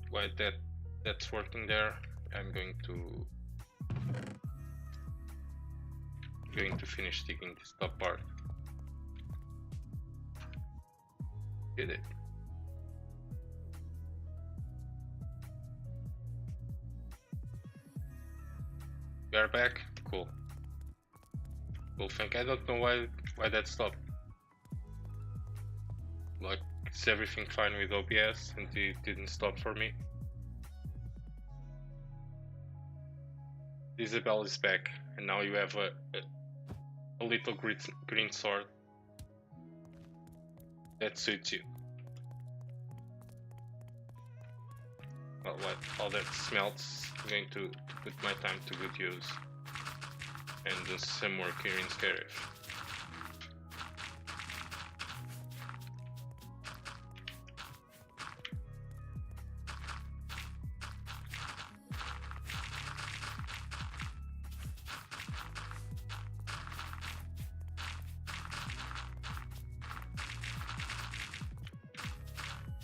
while that's working there, I'm going to finish digging this top part. Did it. We are back. Cool. Cool thing. I don't know why that stopped. Like, is everything fine with OBS and it didn't stop for me? Isabel is back, and now you have a little green sword that suits you. Well, while that smelts, I'm going to put my time to good use and do some work here in Scarif.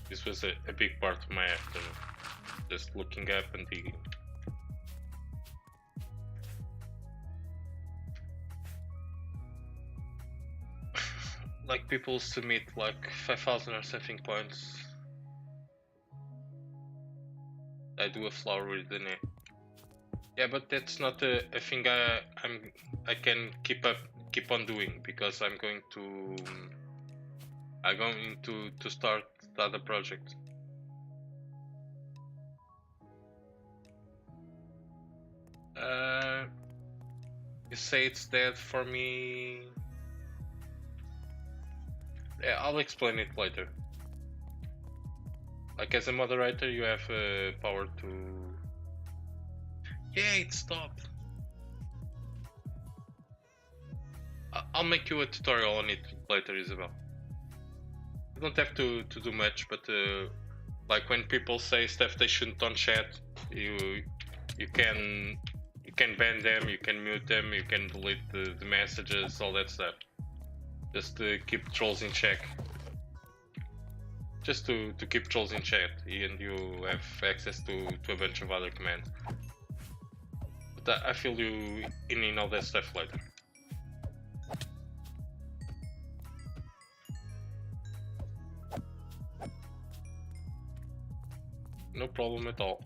This was a big part of my afternoon, just looking up and digging. Like, people submit like 5,000 or something points. I do a flower with the name. Yeah, but that's not a thing I can keep on doing, because I'm going to start the other project. You say it's dead for me. Yeah, I'll explain it later. Like, as a moderator, you have power to... Yeah, it stopped. I'll make you a tutorial on it later, Isabel. You don't have to do much, but like, when people say stuff they shouldn't on chat, you can ban them, you can mute them, you can delete the messages, all that stuff. Just to keep trolls in check. Just to keep trolls in check, and you have access to a bunch of other commands. But I fill you in all that stuff later. No problem at all.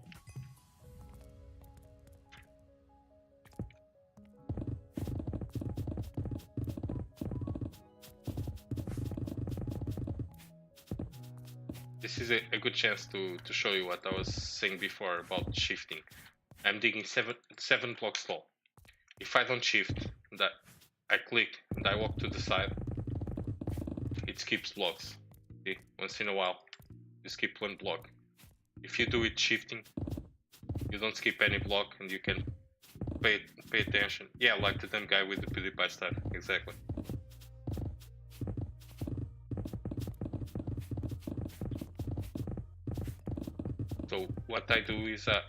This is a good chance to show you what I was saying before about shifting. I'm digging seven blocks tall. If I don't shift, that I click and I walk to the side, it skips blocks. See? Once in a while, you skip one block. If you do it shifting, you don't skip any block, and you can pay attention. Yeah, like the dumb guy with the PewDiePie stuff, exactly. So what I do is I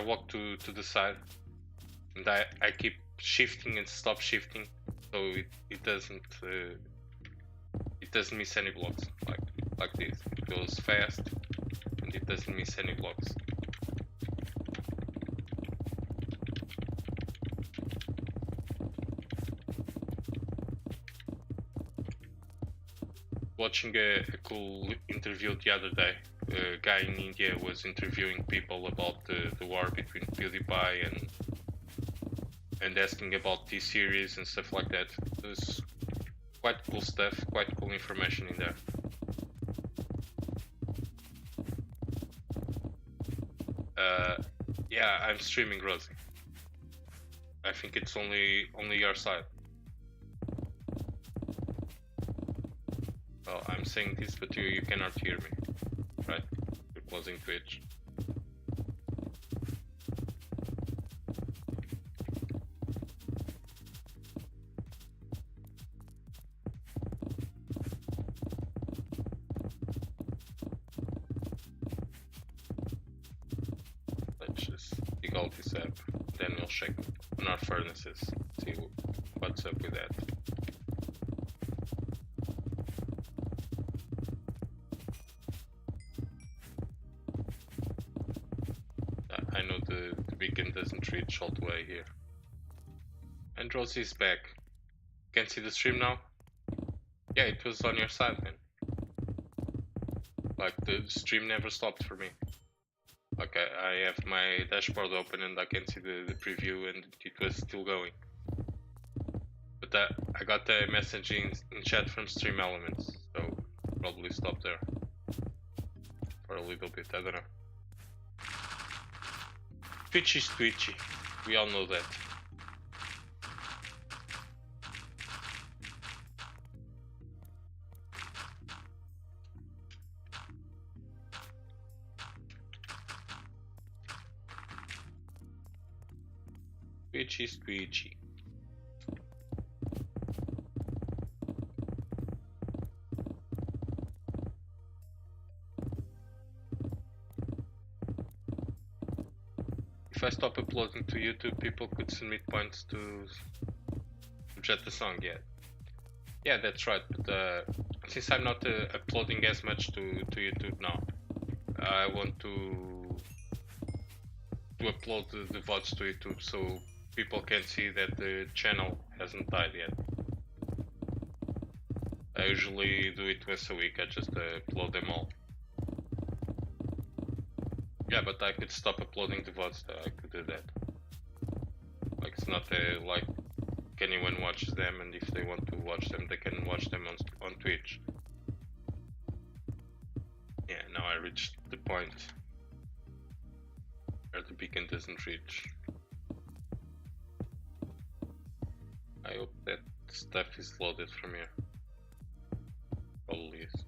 walk to the side, and I keep shifting and stop shifting, so it doesn't miss any blocks, like this. It goes fast and it doesn't miss any blocks. Watching a cool interview the other day. A guy in India was interviewing people about the war between PewDiePie and asking about this series and stuff like that. There's quite cool stuff, quite cool information in there. Yeah, I'm streaming, Rosie. I think it's only your side. Well, I'm saying this, but you cannot hear me, right? You're closing Twitch. Let's just dig all this up, then we'll check on our furnaces, see what's up with that. doesn't reach all the way here. And Rosie's back. Can see the stream now? Yeah, it was on your side, man. Like, the stream never stopped for me. Okay, I have my dashboard open and I can see the preview and it was still going. But I got a message in chat from Stream Elements, so probably stop there. For a little bit, I don't know. Twitch is twitchy, we all know that. Twitch is twitchy. If I stop uploading to YouTube, people could submit points to jet the song, yeah. Yeah, that's right, but since I'm not uploading as much to YouTube now, I want to upload the VODs to YouTube so people can see that the channel hasn't died yet. I usually do it once a week, I just upload them all. Yeah, but I could stop uploading the VODs, I could do that. Like, it's not like anyone watches them, and if they want to watch them, they can watch them on Twitch. Yeah, now I reached the point where the beacon doesn't reach. I hope that stuff is loaded from here. Probably is.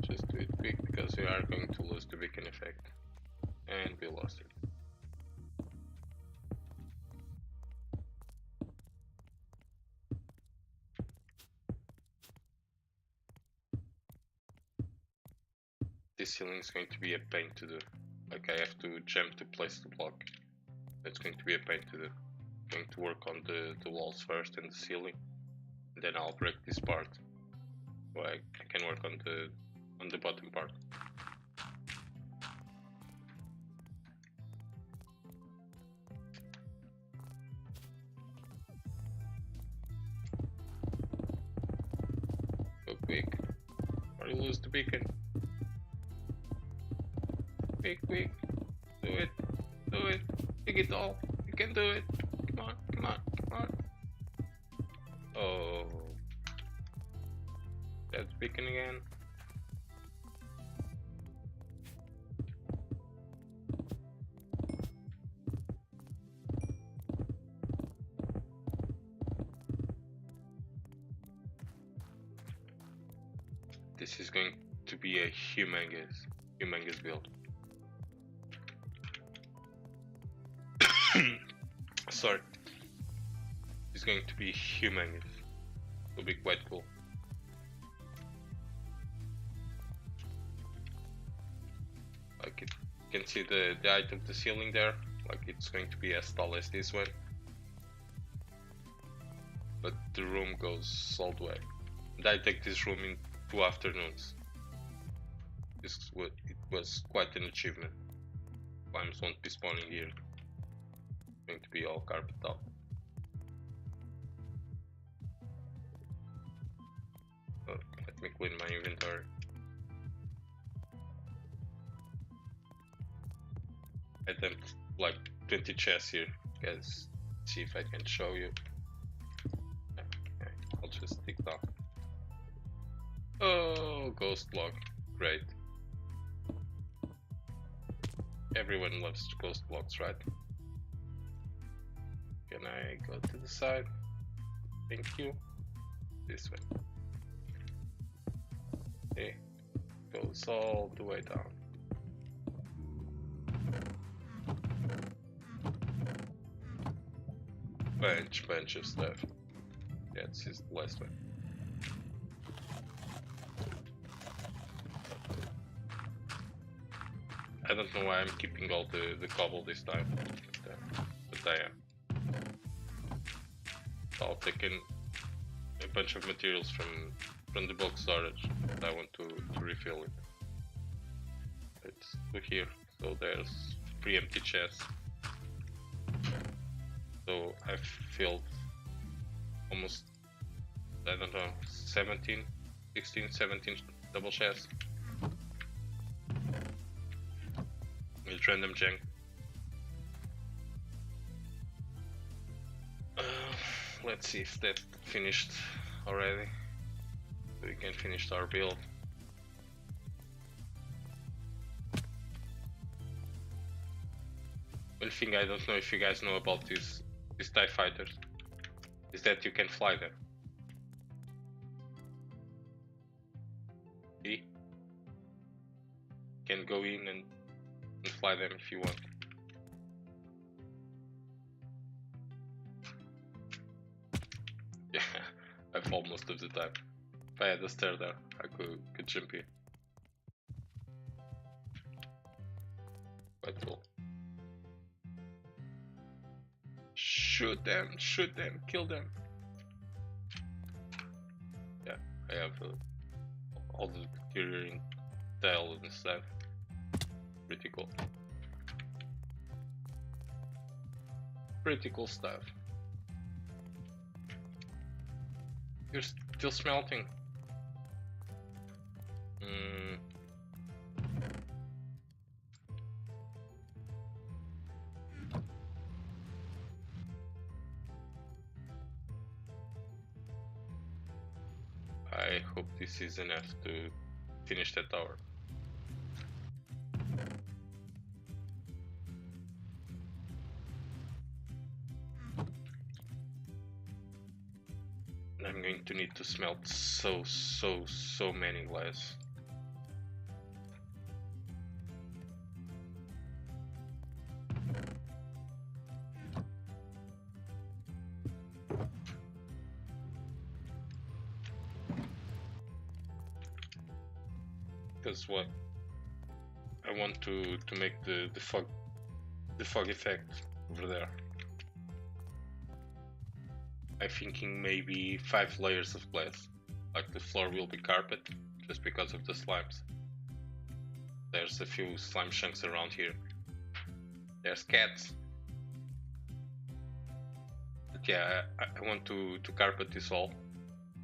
Just do it quick because we are going to lose the beacon effect. And we lost it. This ceiling is going to be a pain to do. Like, I have to jump to place the block. That's going to be a pain to do. I'm going to work on the walls first and the ceiling, and then I'll break this part so I can work on the bottom part. Go quick, or you lose the beacon. Quick, quick, do it, take it all, you can do it, come on, come on, come on. Oh, that's beacon again. This is going to be a humongous build. Sorry. It's going to be humongous. It will be quite cool. Like, you can see the height of the ceiling there. Like, it's going to be as tall as this one. But the room goes all the way. And I take this room in 2 afternoons. It was quite an achievement. Climbs won't be spawning here. It's going to be all carpet top. Oh, let me clean my inventory. I dumped like 20 chests here, guys. See if I can show you. Okay, I'll just tick down. Oh, ghost block, great. Everyone loves ghost blocks, right? Can I go to the side? Thank you. This way. Okay, goes all the way down. Bunch of stuff. Yeah, this is the last one. I don't know why I'm keeping all the cobble this time, but I am. I'll take in a bunch of materials from the bulk storage. I want to refill it. Let's go here. So there's 3 empty chests. So I've filled almost, I don't know, 16, 17 double chests. With random junk. Let's see if that finished already. We can finish our build. One thing I don't know if you guys know about these TIE fighters is that you can fly them. See? You can go in and fly them if you want. Yeah, I fall most of the time. If I had a stair there, I could jump in. Quite cool. Shoot them, kill them. Yeah, I have all the deteriorating tail and stuff. Pretty cool. Pretty cool stuff. You're still smelting. I hope this is enough to finish that tower. I'm going to need to smelt so many glass. Because what I want to make the fog effect over there. I'm thinking maybe 5 layers of glass, like the floor will be carpet, just because of the slimes. There's a few slime chunks around here. There's cats. But yeah, I want to carpet this all.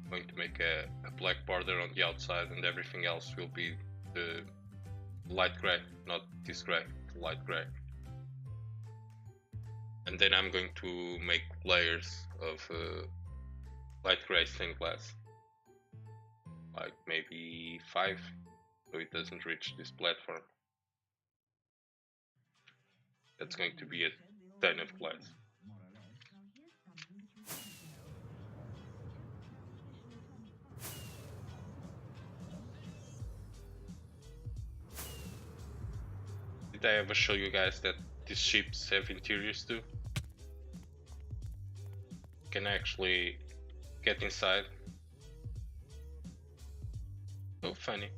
I'm going to make a black border on the outside, and everything else will be the light gray, not this gray, the light gray. And then I'm going to make layers of light gray stained glass, like maybe 5, so it doesn't reach this platform. That's going to be a ton of glass. Did I ever show you guys that these ships have interiors too? You can actually get inside. Oh, funny.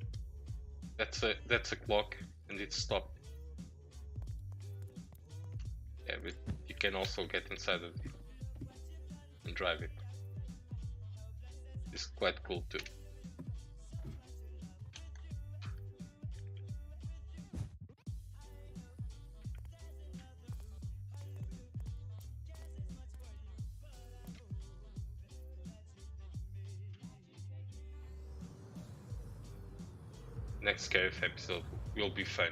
That's a clock, and it's stopped. Yeah, but you can also get inside of it and drive it. It's quite cool too. Next cave episode will be fun.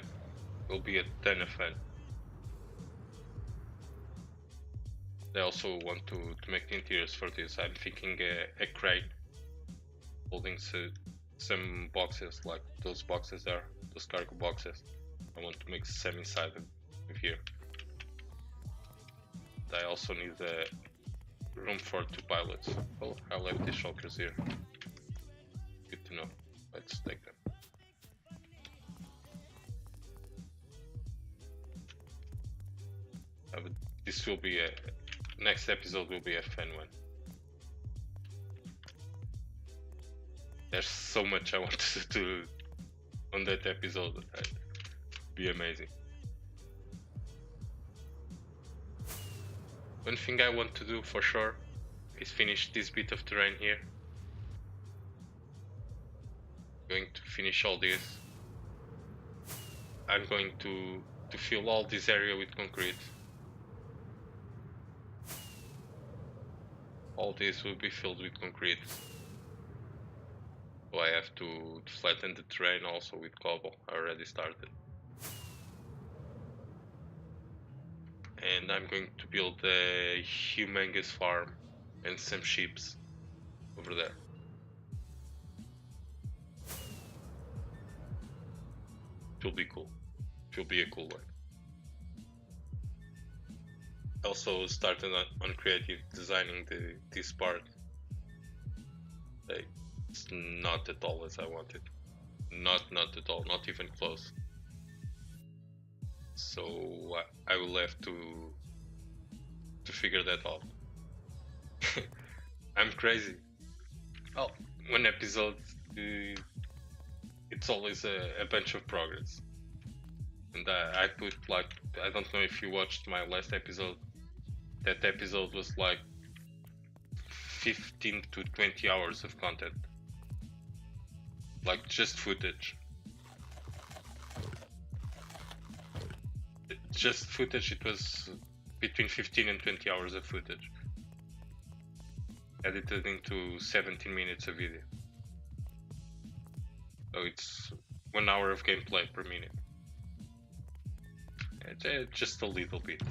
Will be a ton of fun. I also want to make the interiors for this. I'm thinking a crate holding some boxes, like those boxes there, those cargo boxes. I want to make some inside of here. I also need room for 2 pilots. Oh, I left the shulkers here. Good to know. Let's take them. But this will be next episode will be a fun one. There's so much I want to do on that episode. be amazing. One thing I want to do for sure is finish this bit of terrain here. Going to finish all this. I'm going to fill all this area with concrete. All this will be filled with concrete. So I have to flatten the terrain also with cobble. I already started. And I'm going to build a humongous farm and some sheep over there. It will be cool. It will be a cool one. Also started on creative designing this part. It's not at all as I wanted. Not at all, not even close. So I will have to figure that out. I'm crazy. Oh, one episode, it's always a bunch of progress. And I put like, I don't know if you watched my last episode. That episode was like 15 to 20 hours of content. Like just footage. Just footage, it was between 15 and 20 hours of footage. Edited into 17 minutes of video. So it's 1 hour of gameplay per minute. Just a little bit.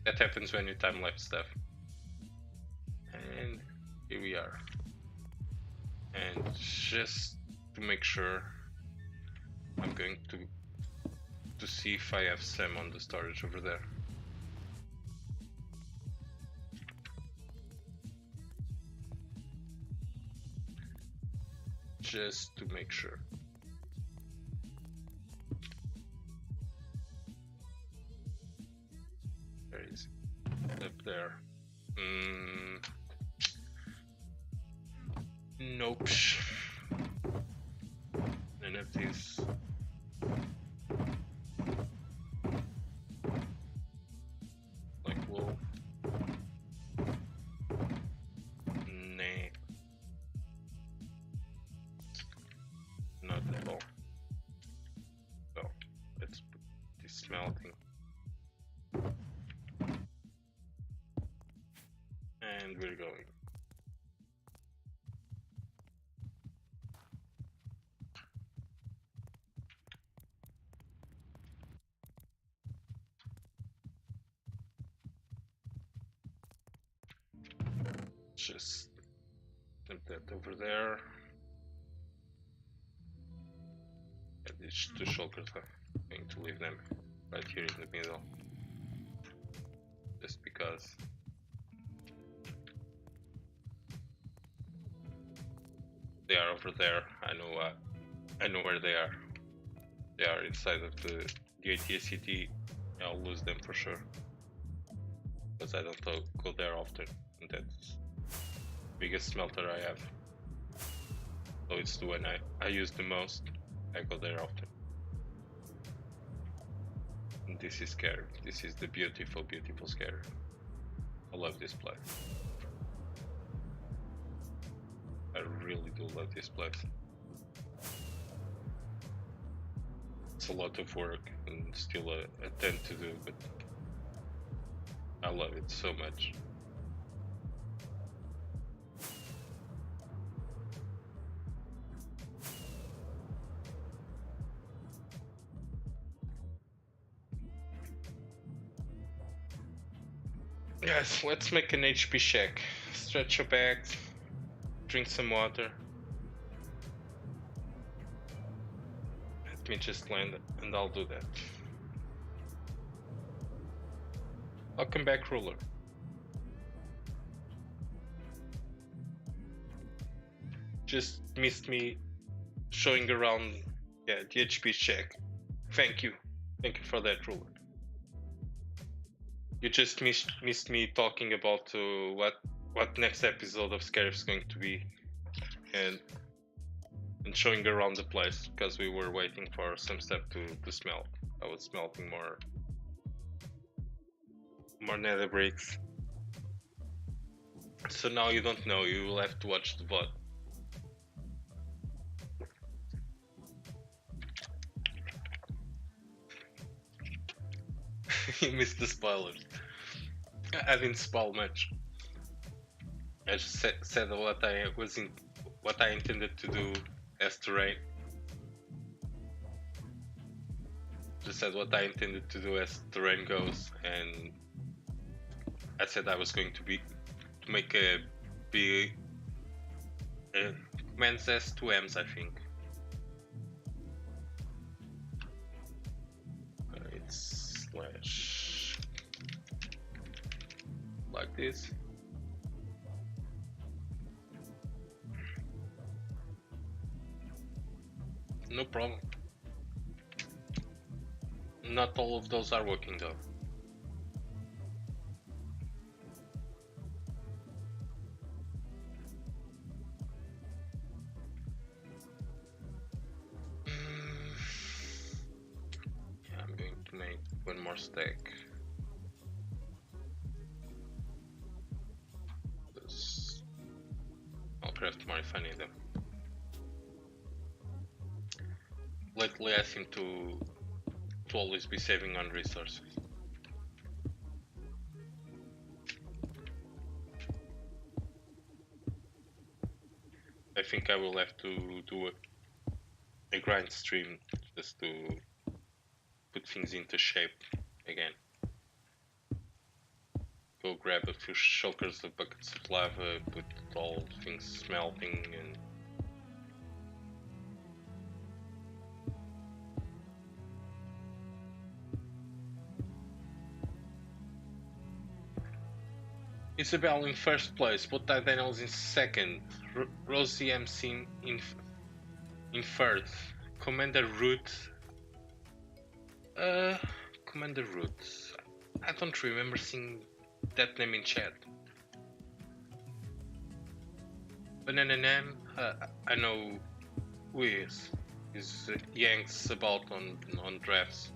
That happens when you time-lapse stuff. And here we are. And just to make sure, I'm going to see if I have SAM on the storage over there. Just to make sure. Where is it? Up there. Nope. None of these. Like wool. Nah. Not at all. So let's put this smelting. And we're going. Just dump that over there. And these two shulkers, I'm going to leave them right here in the middle. Just because they are over there. I know where they are. They are inside of the ATSCT. I'll lose them for sure. Because I don't go there often. And that's the biggest smelter I have. So it's the one I use the most. I go there often. And this is scary. This is the beautiful, beautiful scary. I love this place. I really do love this place. It's a lot of work and still a ton to do, but I love it so much. Yes, let's make an HP check. Stretch your back, drink some water. Let me just land and I'll do that. I'll come back, ruler. Just missed me showing around, yeah, the HP check. Thank you for that, ruler. You just missed me talking about what next episode of Scarif is going to be, and and showing around the place because we were waiting for some stuff to smelt. I was smelting more nether bricks. So now you don't know, you will have to watch the VOD. You missed the spoilers. I didn't spoil much. I just said what I intended to do as terrain. Just said what I intended to do as terrain goes, and I said I was going to make a big men's S2Ms, I think. It's slash like this. No problem. Not all of those are working though. Yeah, I'm going to make one more stack. I'll craft more if I need them. Lately I seem to always be saving on resources. I think I will have to do a grind stream just to put things into shape again. Go grab a few shulkers of buckets of lava, put all things smelting, and Isabel in first place, Botai Daniels in second, Rosie MC in third, Commander Root. Commander Root. I don't remember seeing that name in chat. Banana Nam, I know who he is. He's yanks about on drafts.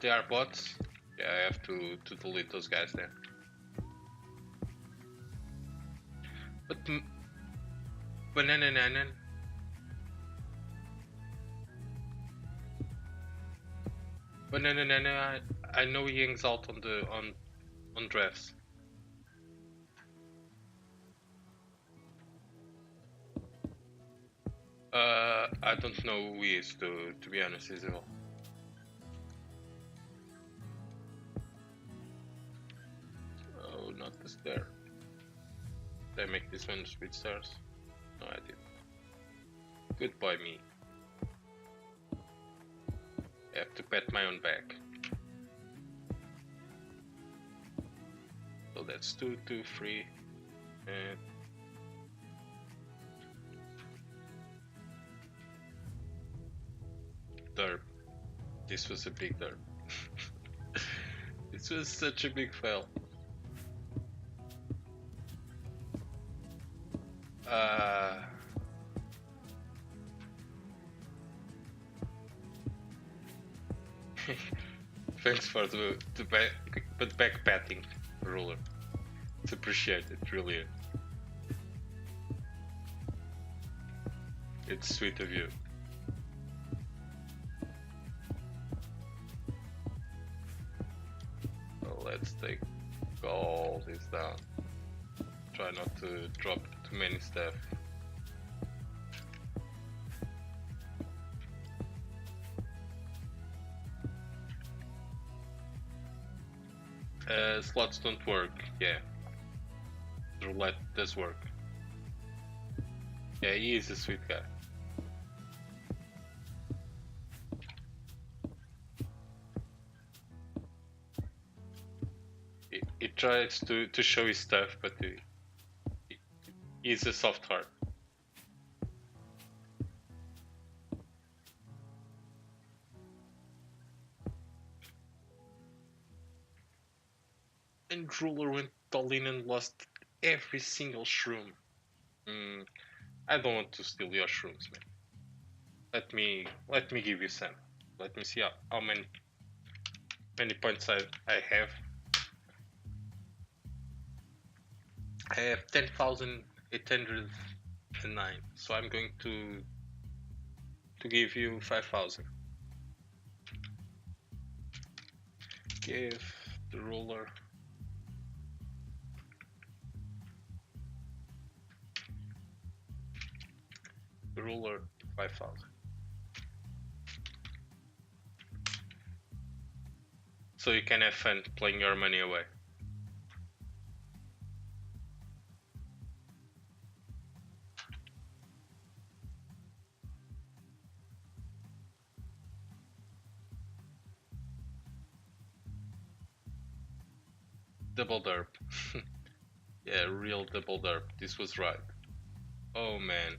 They are bots. Yeah, I have to delete those guys there. But Banana Nanan. Banana Nana, I know he hangs out on drafts. I don't know who he is to be honest, Isabel. Oh, not the stair. Did I make this one with stairs? No, I did. Good boy, me. I have to pat my own back. So that's 2, 2, 3, and derp. This was a big derp. This was such a big fail. Thanks for the back patting, ruler. It's appreciated, really. It's sweet of you. So let's take all this down. Try not to drop too many stuff. Slots don't work, yeah. The roulette does work. Yeah, he is a sweet guy. He tries to show his stuff, but he's a soft heart. And ruler went went all in and lost every single shroom. I don't want to steal your shrooms, man. Let me give you some. Let me see how many points I have. I have 10,809. So I'm going to give you 5,000. Give the ruler. The ruler 5,000. So you can have fun playing your money away. Double derp. Yeah, real double derp. This was right. Oh man.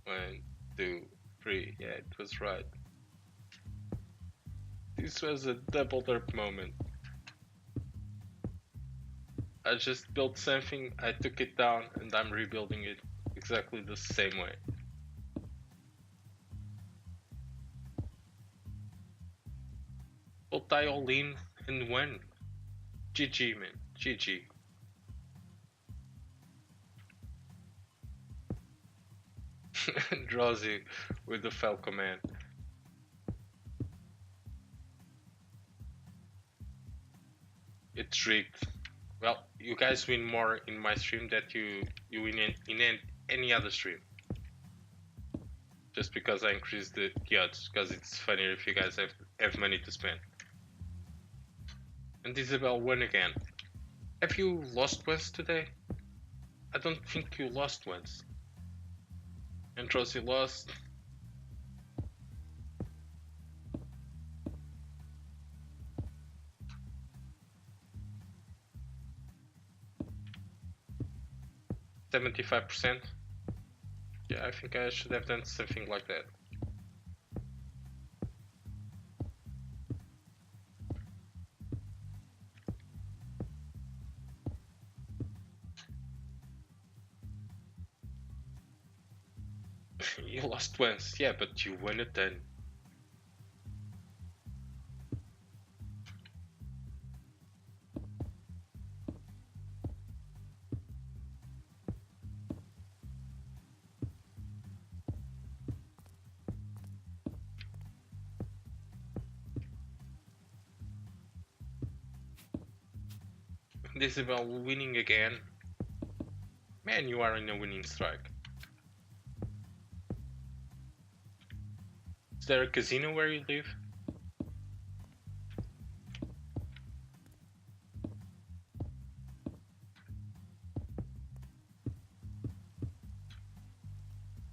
1, 2, 3. Yeah, it was right. This was a double derp moment. I just built something, I took it down, and I'm rebuilding it exactly the same way. Both I all in and won. GG, man. GG. Drowsy with the fell command. It's rigged. Well, you guys win more in my stream than you win in any other stream. Just because I increased the odds, because it's funnier if you guys have money to spend. And Isabel won again. Have you lost once today? I don't think you lost once. And Rosie lost. $75%. Yeah, I think I should have done something like that. You lost once, yeah, but you won it then. Isabel winning again. Man, you are in a winning strike. Is there a casino where you live?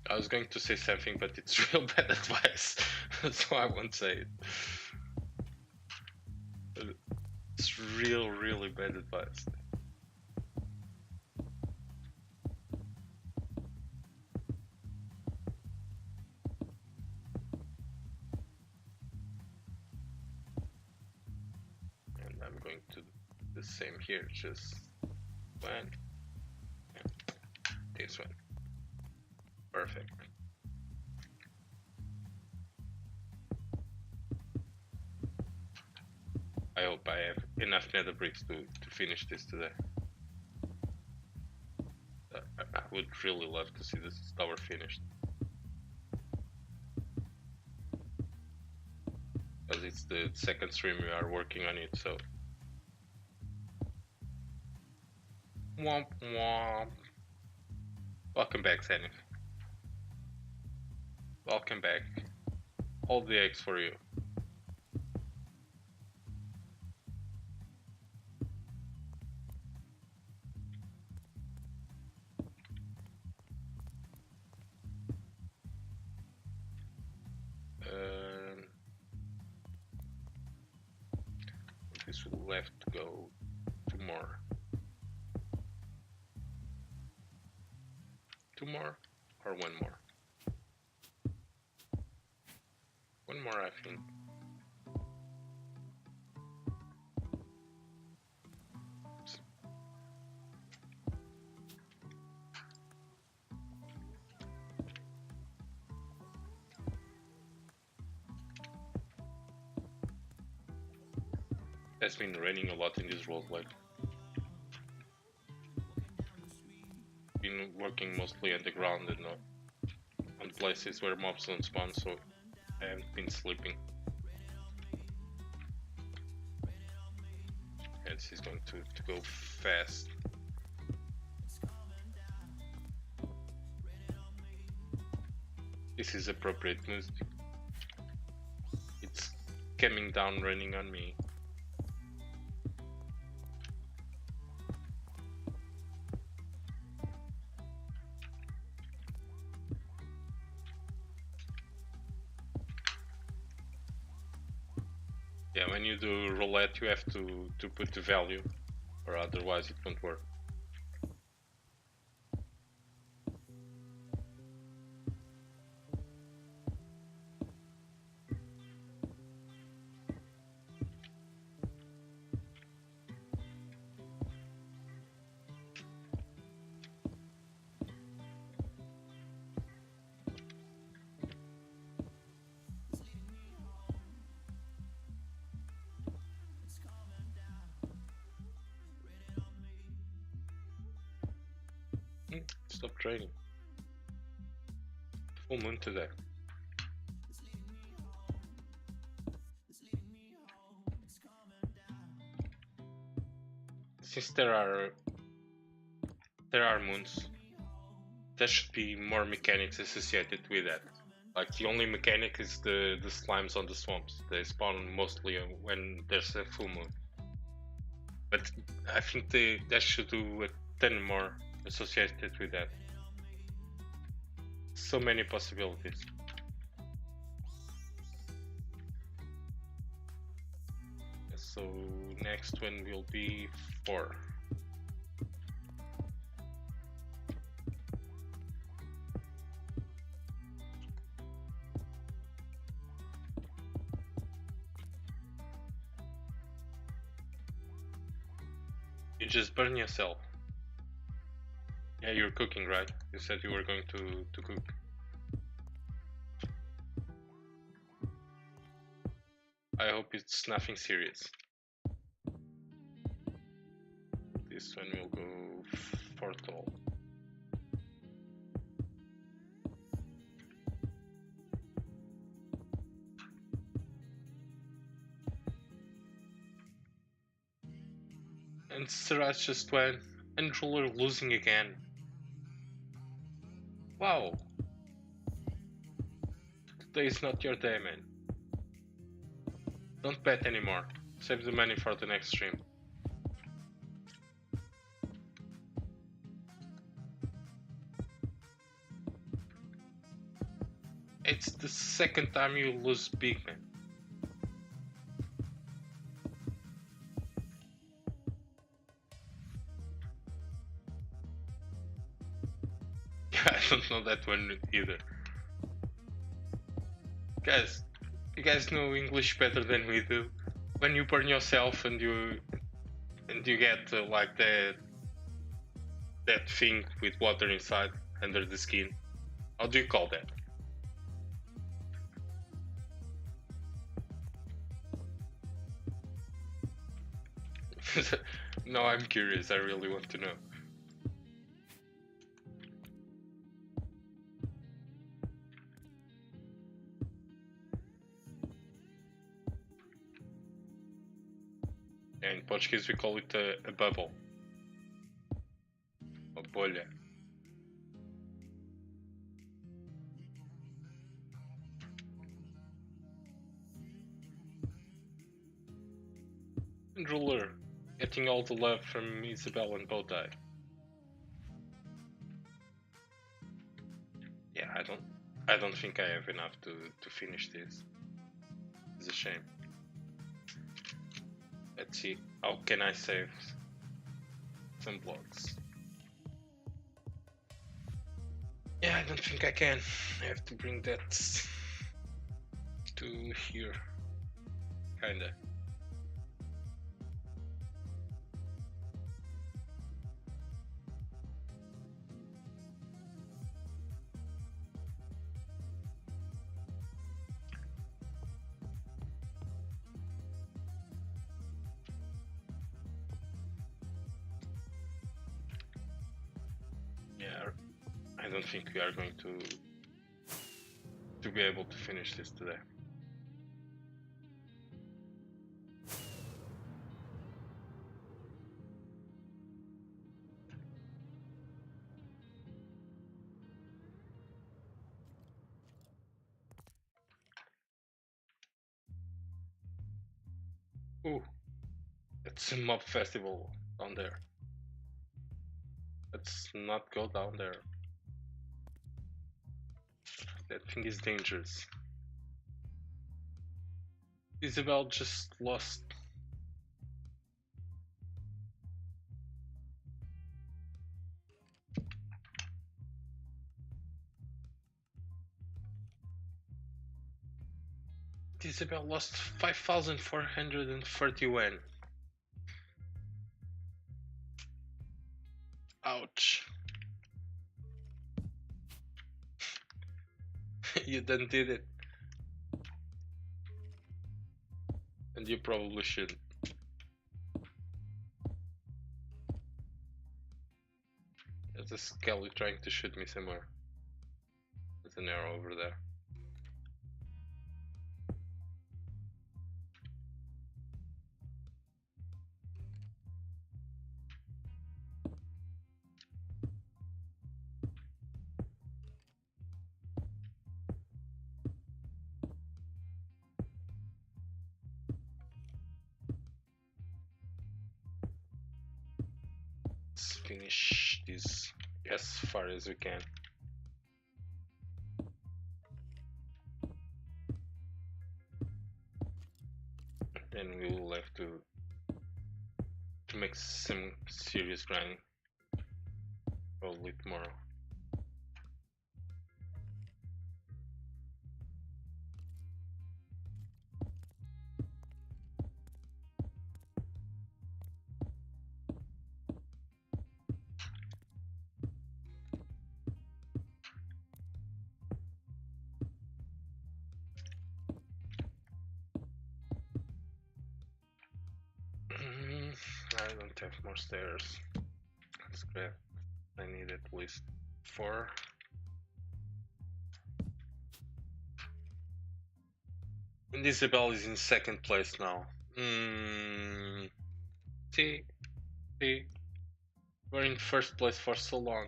I was going to say something, but it's real bad advice, so I won't say it. It's really bad advice. And I'm going to do the same here, just one, and this one. Perfect. I hope I have enough nether bricks to finish this today. I would really love to see this tower finished. Because it's the second stream we are working on it, so. Womp womp. Welcome back, Zenith. Welcome back. All the eggs for you. This will have to go 2 more. 2 more or 1 more? 1 more, I think. has been raining a lot in this world, like been working mostly underground and not on places where mobs don't spawn, so I haven't been sleeping. And she's going to go fast. This is appropriate music. It's coming down raining on me. Yeah, when you do roulette you have to put the value, or otherwise it won't work. Stop training. Full moon today. Since there are moons, there should be more mechanics associated with that. Like the only mechanic is the slimes on the swamps. They spawn mostly when there's a full moon. But I think they should do a ton more associated with that. So many possibilities. So next one will be 4. You just burn yourself. Yeah, you're cooking, right? You said you were going to cook. I hope it's nothing serious. This one will go for tall. And Siraj just went, and Ruler losing again. Wow. Today is not your day, man. Don't bet anymore. Save the money for the next stream. It's the second time you lose big, man. I don't know that one either. Guys, you guys know English better than we do. When you burn yourself and you get like that thing with water inside under the skin, how do you call that? No, I'm curious. I really want to know. In Portuguese we call it a bubble. A bolha. And Ruler, getting all the love from Isabel and Bowtie. Yeah, I don't think I have enough to finish this. It's a shame. Let's see, how can I save some blocks? Yeah, I don't think I can. I have to bring that to here. Kinda. I don't think we are going to be able to finish this today. Ooh, it's a mob festival down there. Let's not go down there. That thing is dangerous. Isabel just lost. Isabel lost 5,431. Ouch. You done did it. And you probably shouldn't. There's a Skelly trying to shoot me somewhere. There's an arrow over there. Let's finish this as far as we can. Then we will have to make some serious grinding. Probably tomorrow. I don't have more stairs. Scrap. I need at least 4. And Isabel is in second place now. See, we're in first place for so long.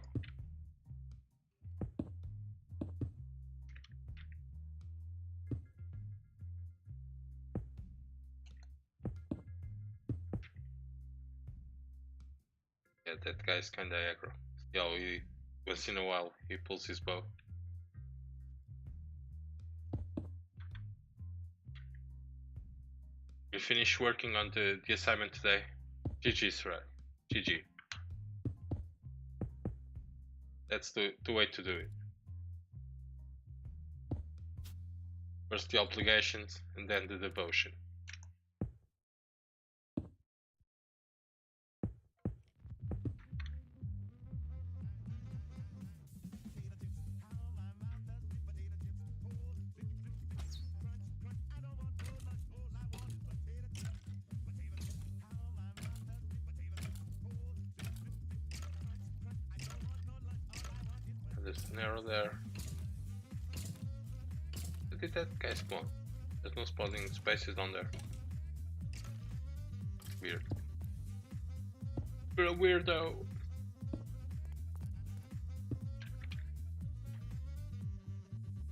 Yeah, that guy's kinda aggro. Yeah, once in a while he pulls his bow. We finished working on the assignment today. GG's, right? GG. That's the way to do it. First the obligations and then the devotion. There's an arrow there. Where did that guy spawn? There's no spawning spaces down there. Weird. You're a weirdo.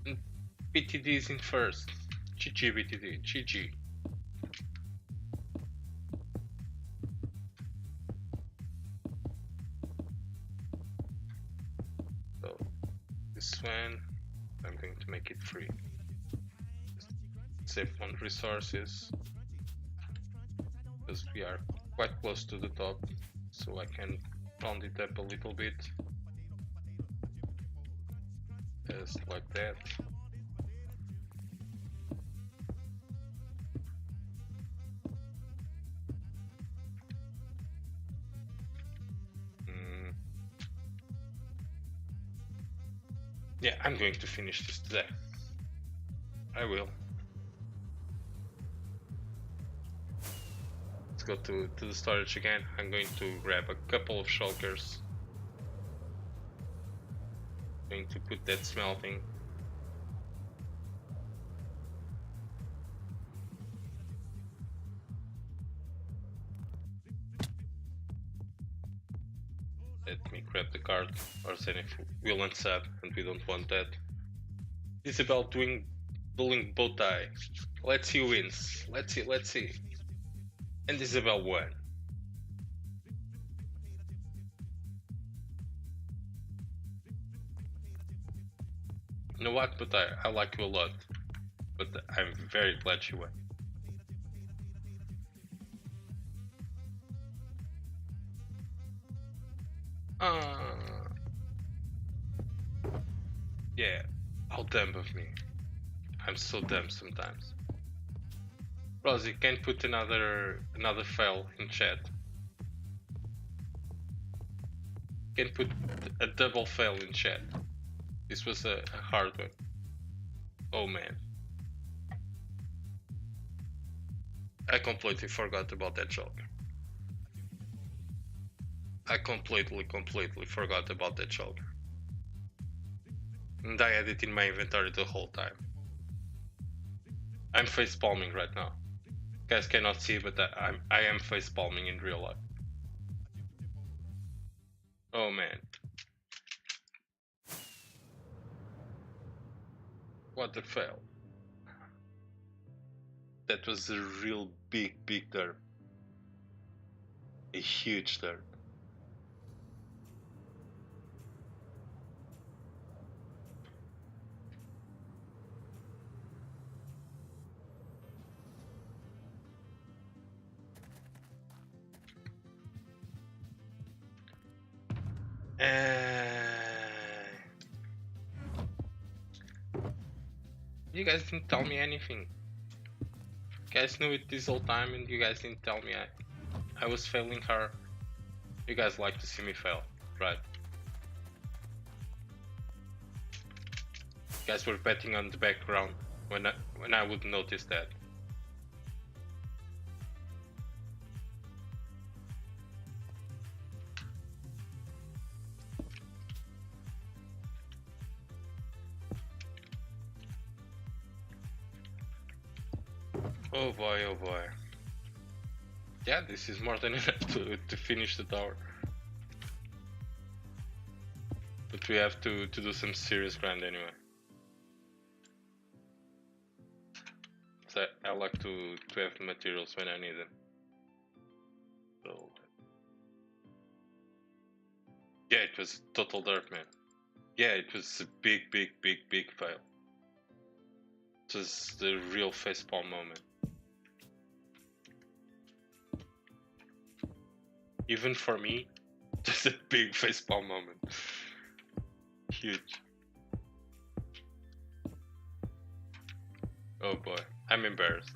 And BTD is in first. GG BTD, GG. So this one, I'm going to make it free. Save on resources, because we are quite close to the top, so I can round it up a little bit, just like that. Yeah, I'm going to finish this today. I will. Let's go to the storage again. I'm going to grab a couple of shulkers. going to put that smelting. Let me grab the card, or Zenith will unsub, and we don't want that. Isabel pulling both die. Let's see who wins. Let's see. And Isabel won. You know what? But I like you a lot. But I'm very glad she won. Yeah, how dumb of me. I'm so dumb sometimes. Rosie, can put another fail in chat. Can put a double fail in chat. This was a hard one. Oh man. I completely forgot about that joke. I completely forgot about that joke. And I had it in my inventory the whole time. I'm face palming right now. You guys cannot see, but I am face palming in real life. Oh man. What a fail. That was a real big derp. A huge derp. You guys didn't tell me anything. You guys knew it this whole time and you guys didn't tell me I was failing her. You guys like to see me fail, right? You guys were betting on the background when I would notice that. Oh boy, oh boy. Yeah, this is more than enough to finish the tower. But we have to do some serious grind anyway. So I like to have the materials when I need them. So yeah, it was total dirt, man. Yeah, it was a big fail. It was the real facepalm moment. Even for me, just a big facepalm moment. Huge. Oh boy, I'm embarrassed.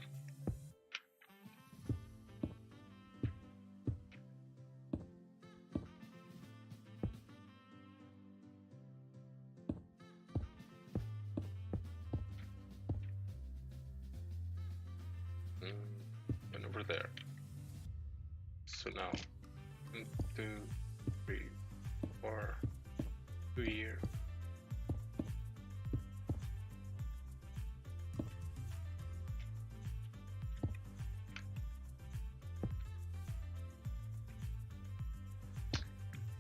And over there. So now, 1, 2, 3, 4, 2 here.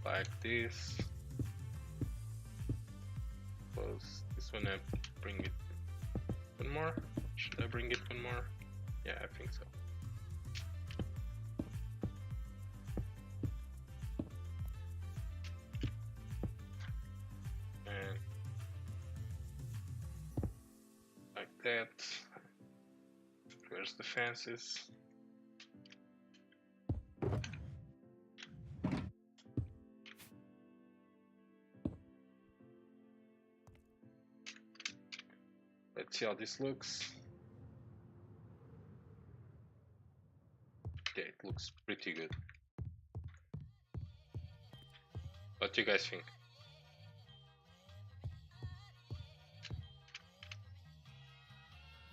Like this. Close this one up. Bring it one more. Should I bring it one more? Yeah, I think so. And like that. Where's the fences? Let's see how this looks. Yeah, it looks pretty good. What do you guys think?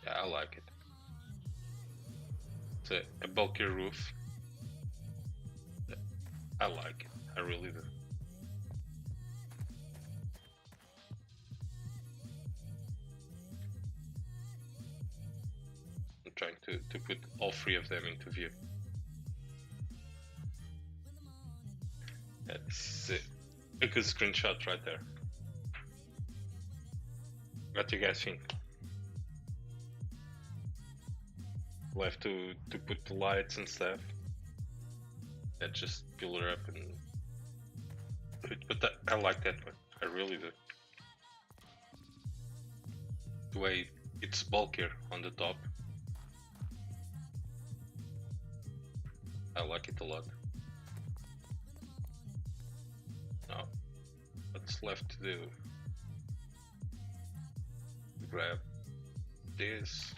Yeah, I like it. It's a bulkier roof. I like it. I really do. trying to put all three of them into view. That's a good screenshot right there. What do you guys think? We'll have to put the lights and stuff. That just pillar up and... But I like that one. I really do. The way it's bulkier on the top. I like it a lot. Now, what's left to do? Grab this.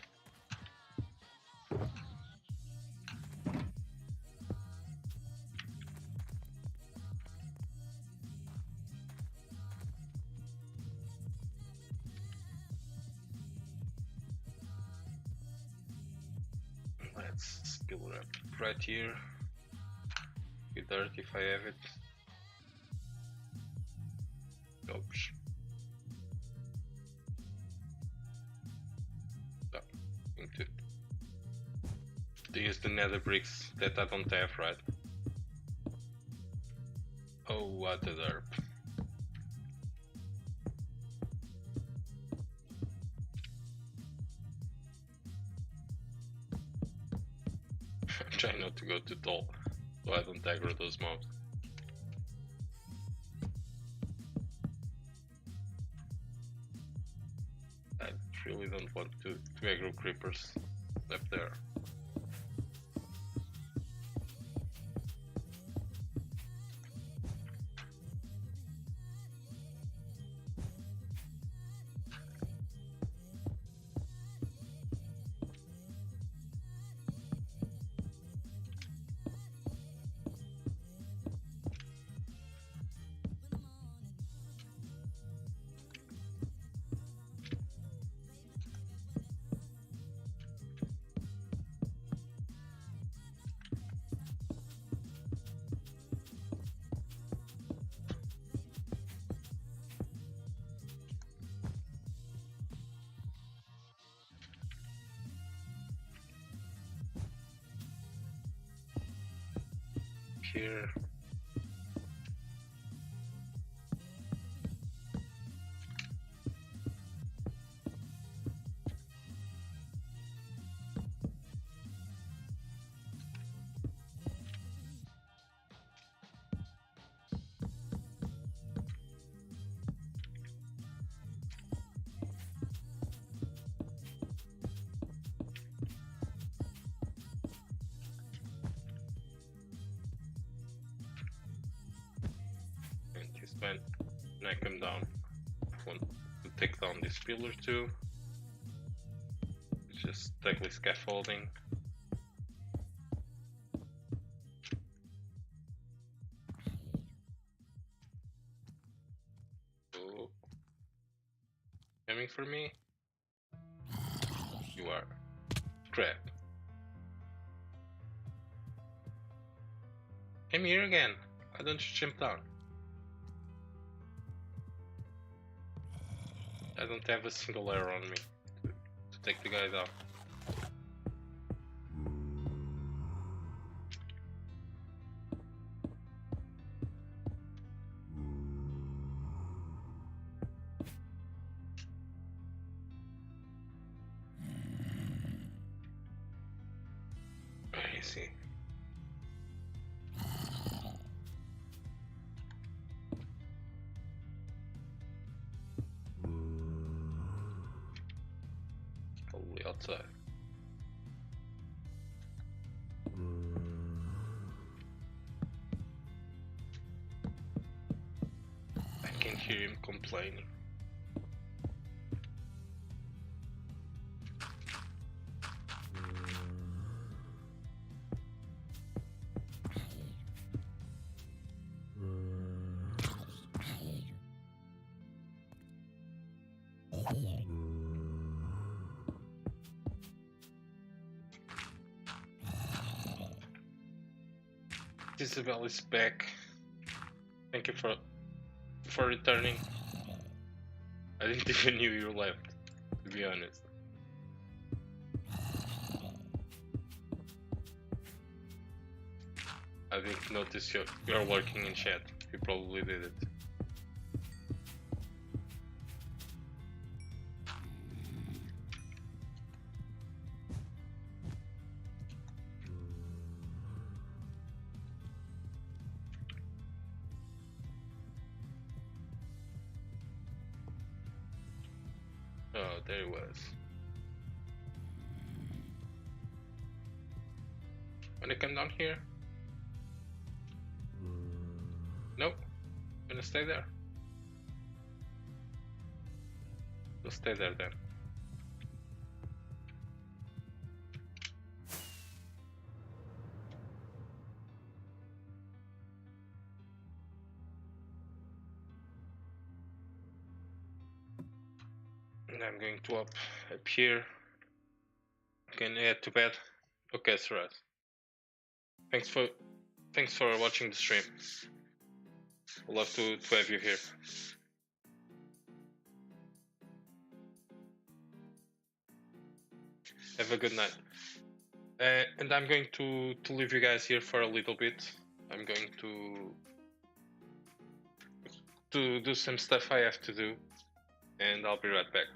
Let's pillar up right here. Be dirt if I have it. Oops. So, into use the nether bricks that I don't have, right? Oh, what a derp. I'm trying not to go too tall, so I don't aggro those mobs. I really don't want to aggro creepers up there. Here. When I come down, I want to take down this pillar too. It's just ugly scaffolding. Oh, coming for me? You are. Crap. Come here again. Why don't you jump down? I don't have a single arrow on me to take the guy down. I see. Outside. I can hear him complaining. Isabel is back. Thank you for returning. I didn't even knew you left, to be honest. I didn't notice you're lurking in chat. You probably did it. Oh, there it was. Wanna come down here? Nope. Gonna stay there. We'll stay there then. And I'm going to up here. Can head to bed. Okay, Surat. Thanks for watching the stream. I'd love to have you here. Have a good night. And I'm going to leave you guys here for a little bit. I'm going to do some stuff I have to do, and I'll be right back.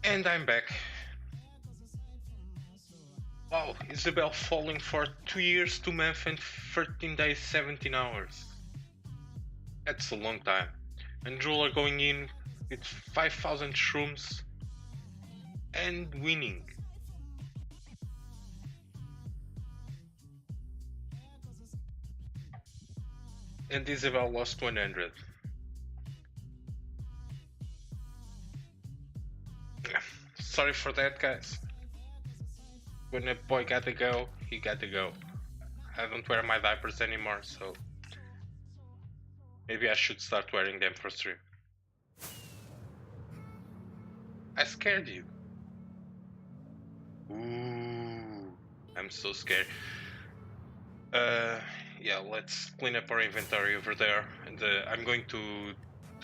And I'm back. Wow, Isabel falling for 2 years, 2 months, and 13 days, 17 hours. That's a long time. And Joel are going in with 5,000 shrooms and winning. And Isabel lost 100. Sorry for that, guys. When a boy gotta go, he gotta go. I don't wear my diapers anymore, so maybe I should start wearing them for stream. I scared you. Ooh, I'm so scared. Yeah, let's clean up our inventory over there, and I'm going to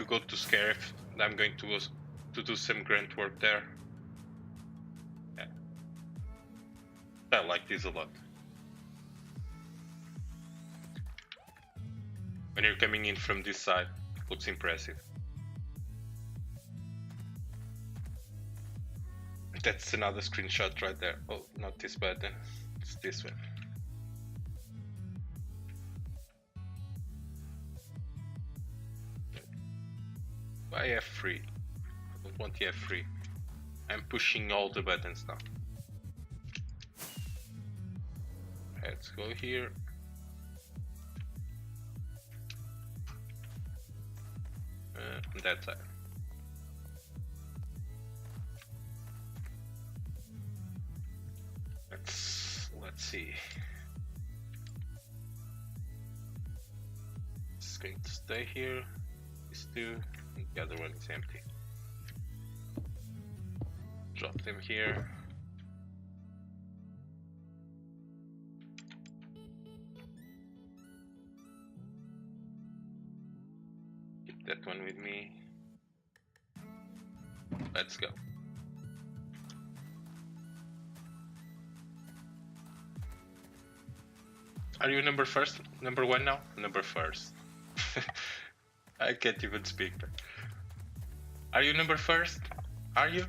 go to Scarif. I'm going to do some grunt work there. Yeah. I like this a lot. When you're coming in from this side, looks impressive. That's another screenshot right there. Oh, not this button, it's this one. Why F3? I don't want the F3. I'm pushing all the buttons now. Let's go here. That side. Let's see. It's going to stay here. These two, and the other one is empty. Drop them here. Keep that one with me. Let's go. Are you number first? Number one now? Number first. I can't even speak. Are you number first? Are you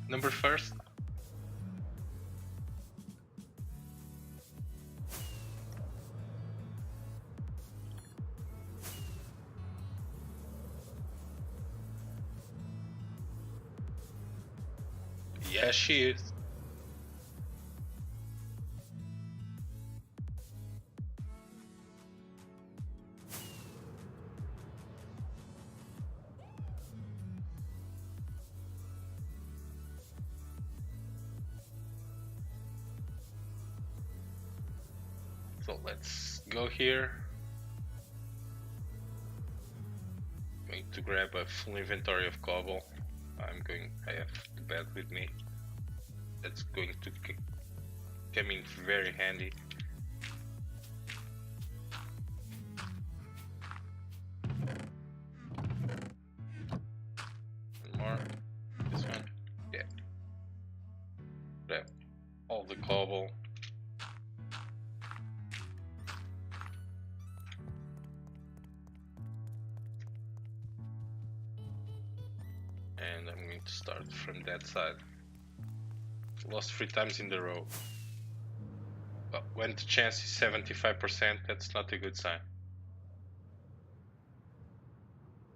number first? Yeah, she is. So let's go here. I'm going to grab a full inventory of cobble. I have the bed with me. That's going to come in very handy. One more. This one. Yeah. Grab all the cobble. And I'm going to start from that side. Lost 3 times in a row. But when the chance is 75%, that's not a good sign.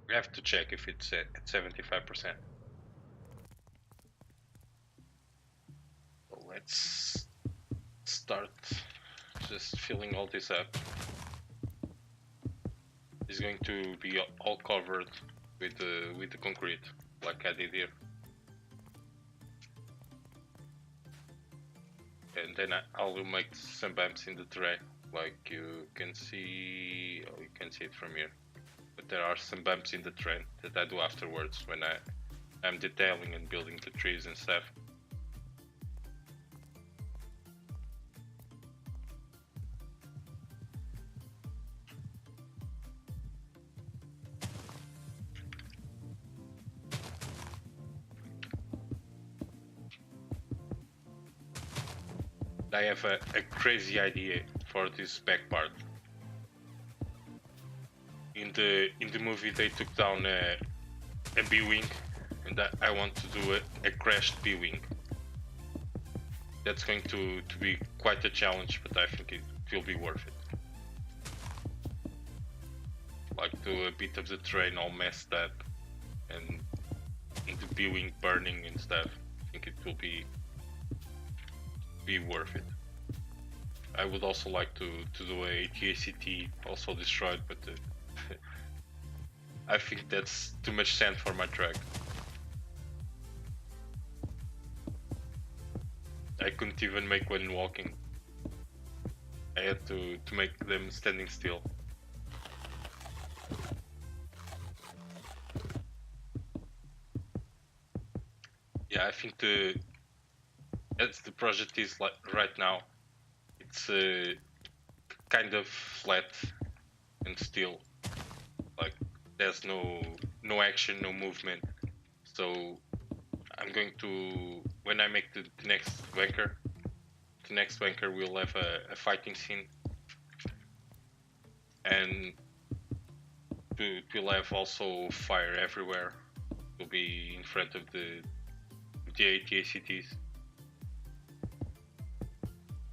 We have to check if it's at 75%. So let's start just filling all this up. It's going to be all covered with the concrete, like I did here. And then I'll make some bumps in the terrain, like you can see. Oh, you can see it from here. But there are some bumps in the terrain that I do afterwards when I'm detailing and building the trees and stuff. I have a crazy idea for this back part. In the movie, they took down a B-wing, and I want to do a crashed B-wing. That's going to be quite a challenge, but I think it will be worth it. Like do a bit of the terrain all messed up and the B-wing burning and stuff. I think it will be worth it. I would also like to do a TACT also destroyed, but I think that's too much sand for my truck. I couldn't even make one walking. I had to make them standing still. Yeah, I think as the project is like right now, it's kind of flat and still. Like there's no action, no movement. So I'm going to, when I make the next wanker, we'll have a fighting scene, and we'll have also fire everywhere. We'll be in front of the ATACTs.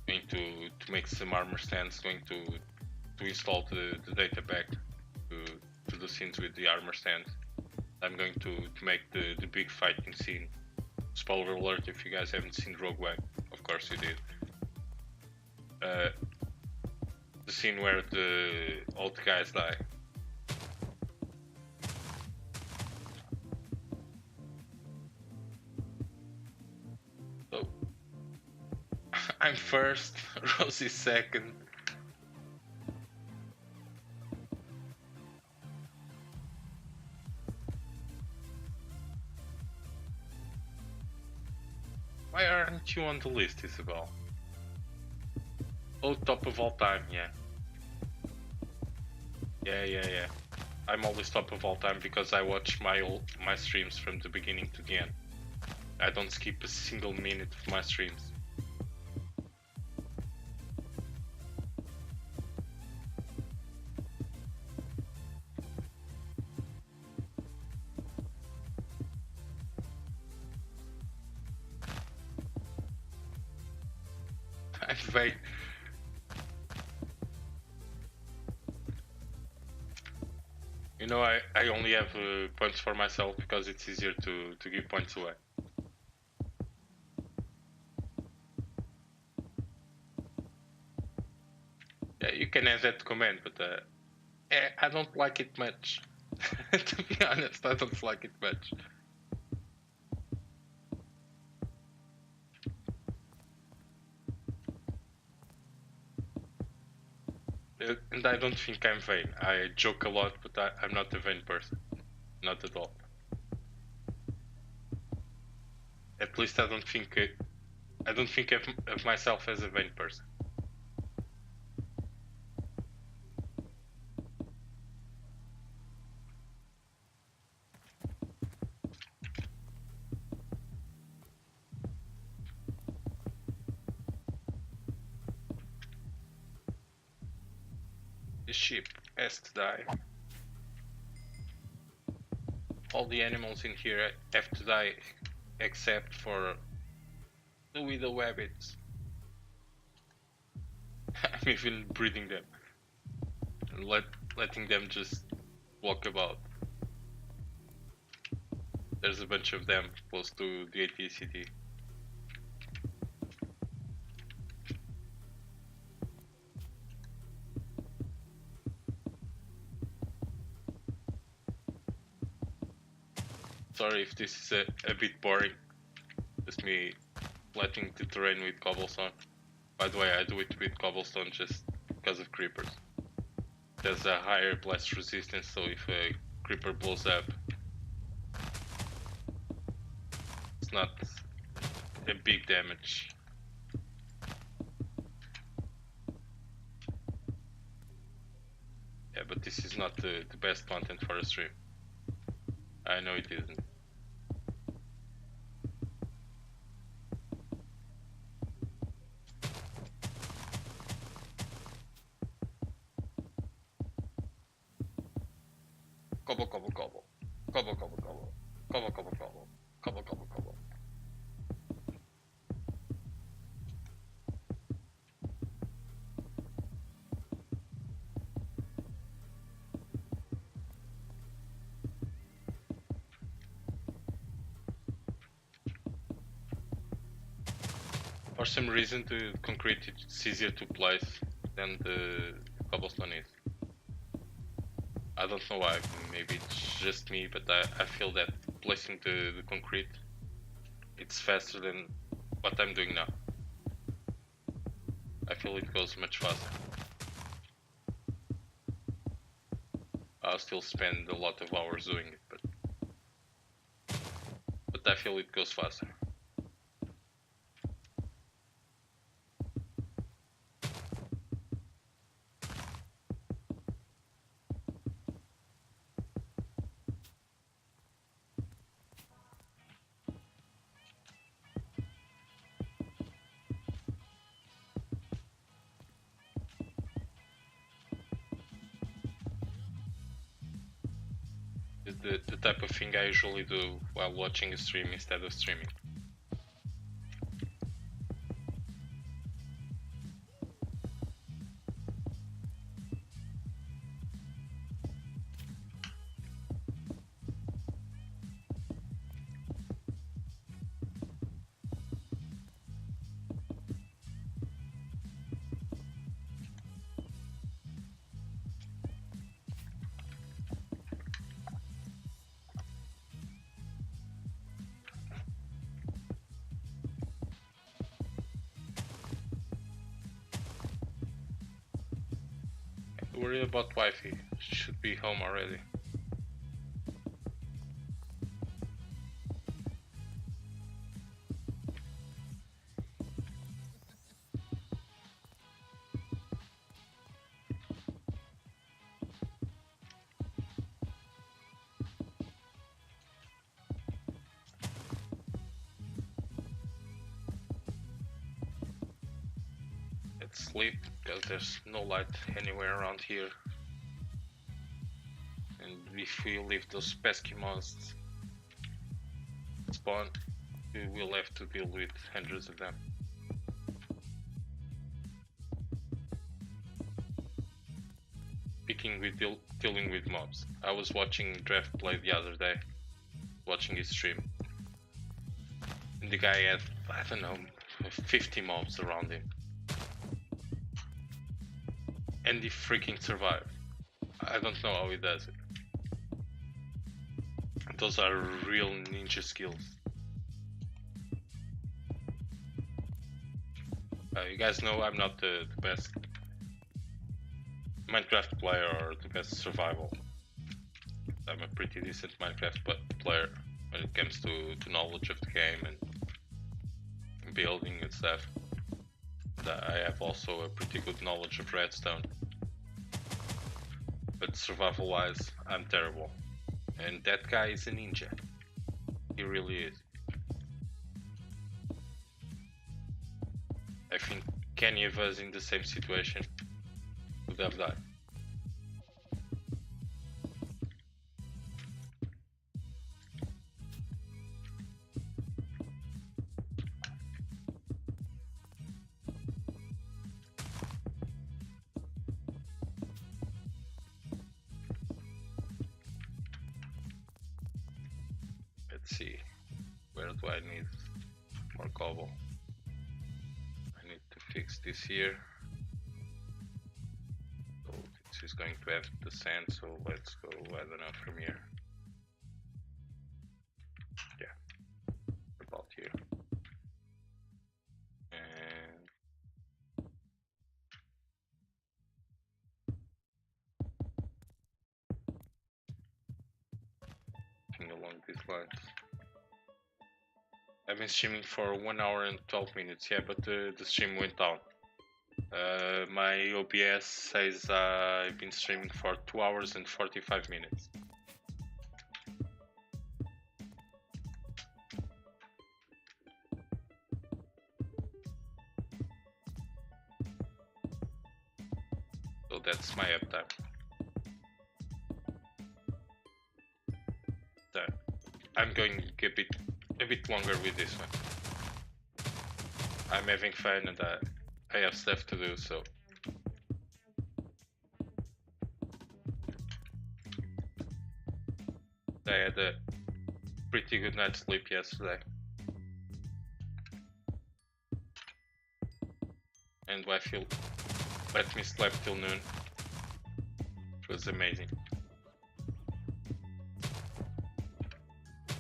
Going to make some armor stands. Going to install the data back to the scenes with the armor stands. I'm going to make the big fighting scene. Spoiler alert if you guys haven't seen Rogue One, of course you did. The scene where all the guys die. So I'm first, Rosie's second. Why aren't you on the list, Isabel? Oh, top of all time, yeah. Yeah. I'm always top of all time because I watch my streams from the beginning to the end. I don't skip a single minute of my streams. I'm very... You know, I only have points for myself because it's easier to give points away. Yeah, you can add that comment, but I don't like it much. To be honest, I don't like it much. And I don't think I'm vain. I joke a lot, but I'm not a vain person. Not at all. At least I don't think of myself as a vain person. The ship has to die. All the animals in here have to die except for the widow rabbits. I'm even breeding them and letting them just walk about. There's a bunch of them close to the ATCT. Sorry if this is a bit boring, just me letting the terrain with cobblestone. By the way, I do it with cobblestone just because of creepers. There's a higher blast resistance, so if a creeper blows up, it's not a big damage. Yeah, but this is not the best content for a stream. I know it isn't. Cobble, cobble, cobble. Cobble, cobble, cobble. Cobble, cobble, cobble. Cobble, cobble, cobble. For some reason, the concrete is easier to place than the cobblestone is. I don't know why, maybe it's just me, but I feel that placing the concrete, it's faster than what I'm doing now. I feel it goes much faster. I'll still spend a lot of hours doing it, but I feel it goes faster. The type of thing I usually do while watching a stream instead of streaming. Worry about wifey. She should be home already. Let's sleep because there's no light anywhere around here. And if we leave those pesky monsters spawn, we will have to deal with hundreds of them. Speaking with dealing with mobs, I was watching Draft play the other day, watching his stream, and the guy had, I don't know, 50 mobs around him, and he freaking survived. I don't know how he does it. Those are real ninja skills. You guys know I'm not the best Minecraft player or the best survival. I'm a pretty decent Minecraft player when it comes to knowledge of the game and building and stuff. I have also a pretty good knowledge of redstone. But survival wise, I'm terrible. And that guy is a ninja. He really is. I think any of us in the same situation would have died. Let's see, where do I need more cobble? I need to fix this here. So this is going to have the sand, so let's go, I don't know, from here. Yeah, about here. And along these lines. I've been streaming for 1 hour and 12 minutes, yeah, but the stream went down. My OBS says I've been streaming for 2 hours and 45 minutes. So that's my uptime. There. I'm going a bit longer with this one. I'm having fun and I have stuff to do, so. I had a pretty good night's sleep yesterday. And I feel let me sleep till noon. It was amazing.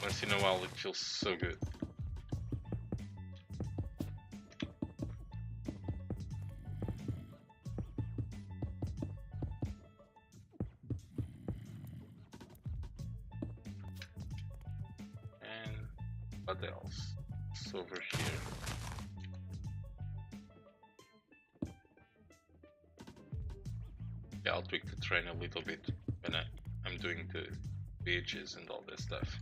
Once in a while it feels so good. And what else? It's over here. Yeah, I'll tweak the train a little bit when I'm doing the beaches and all that stuff.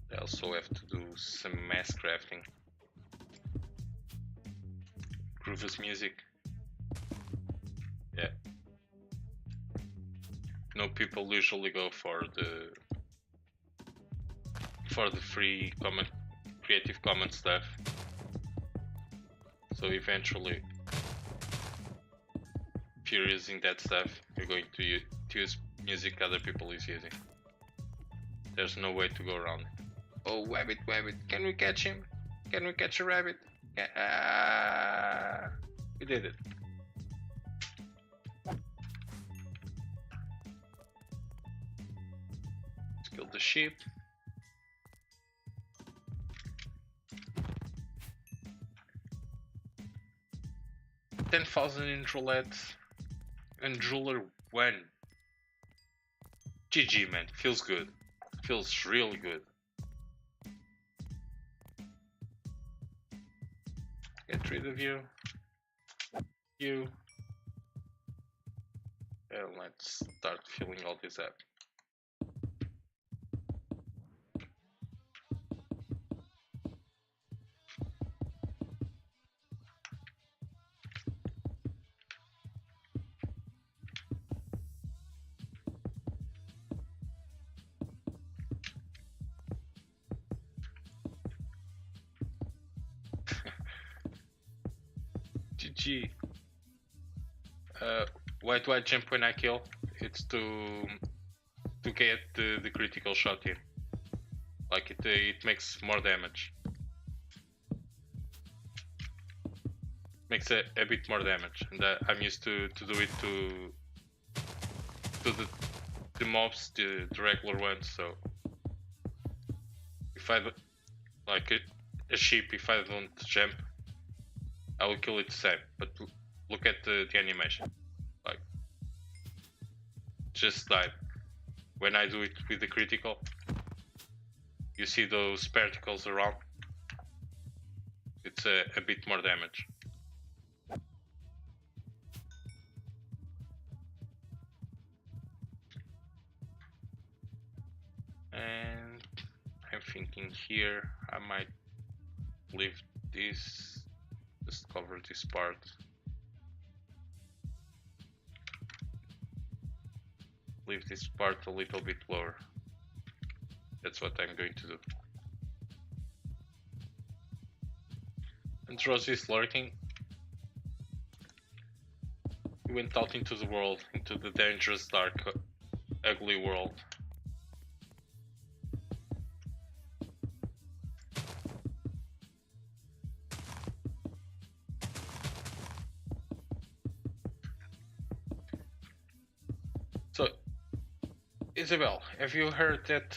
I also have to do some mass crafting. Groove's music. Yeah. No, people usually go for the free Creative Commons stuff. So eventually, if you're using that stuff, you're going to use music other people is using. There's no way to go around it. Oh, rabbit, can we catch him? Can we catch a rabbit? Yeah, we did it. Let's kill the sheep. $10,000 in roulette and jeweler 1. GG, man, feels good. Feels really good. Get rid of you. You. And let's start filling all this up. GG. Why do I jump when I kill? It's to get the critical shot in. Like it makes more damage. Makes a bit more damage, and I'm used to do it to the mobs, the regular ones. So if I like a sheep, if I don't jump, I will kill it the same. But look at the animation, like just died. When I do it with the critical, you see those particles around. It's a bit more damage. And I'm thinking here I might leave this, just cover this part. Leave this part a little bit lower. That's what I'm going to do. And Rosie is lurking. He went out into the world, into the dangerous, dark, ugly world. So, Isabel, have you heard that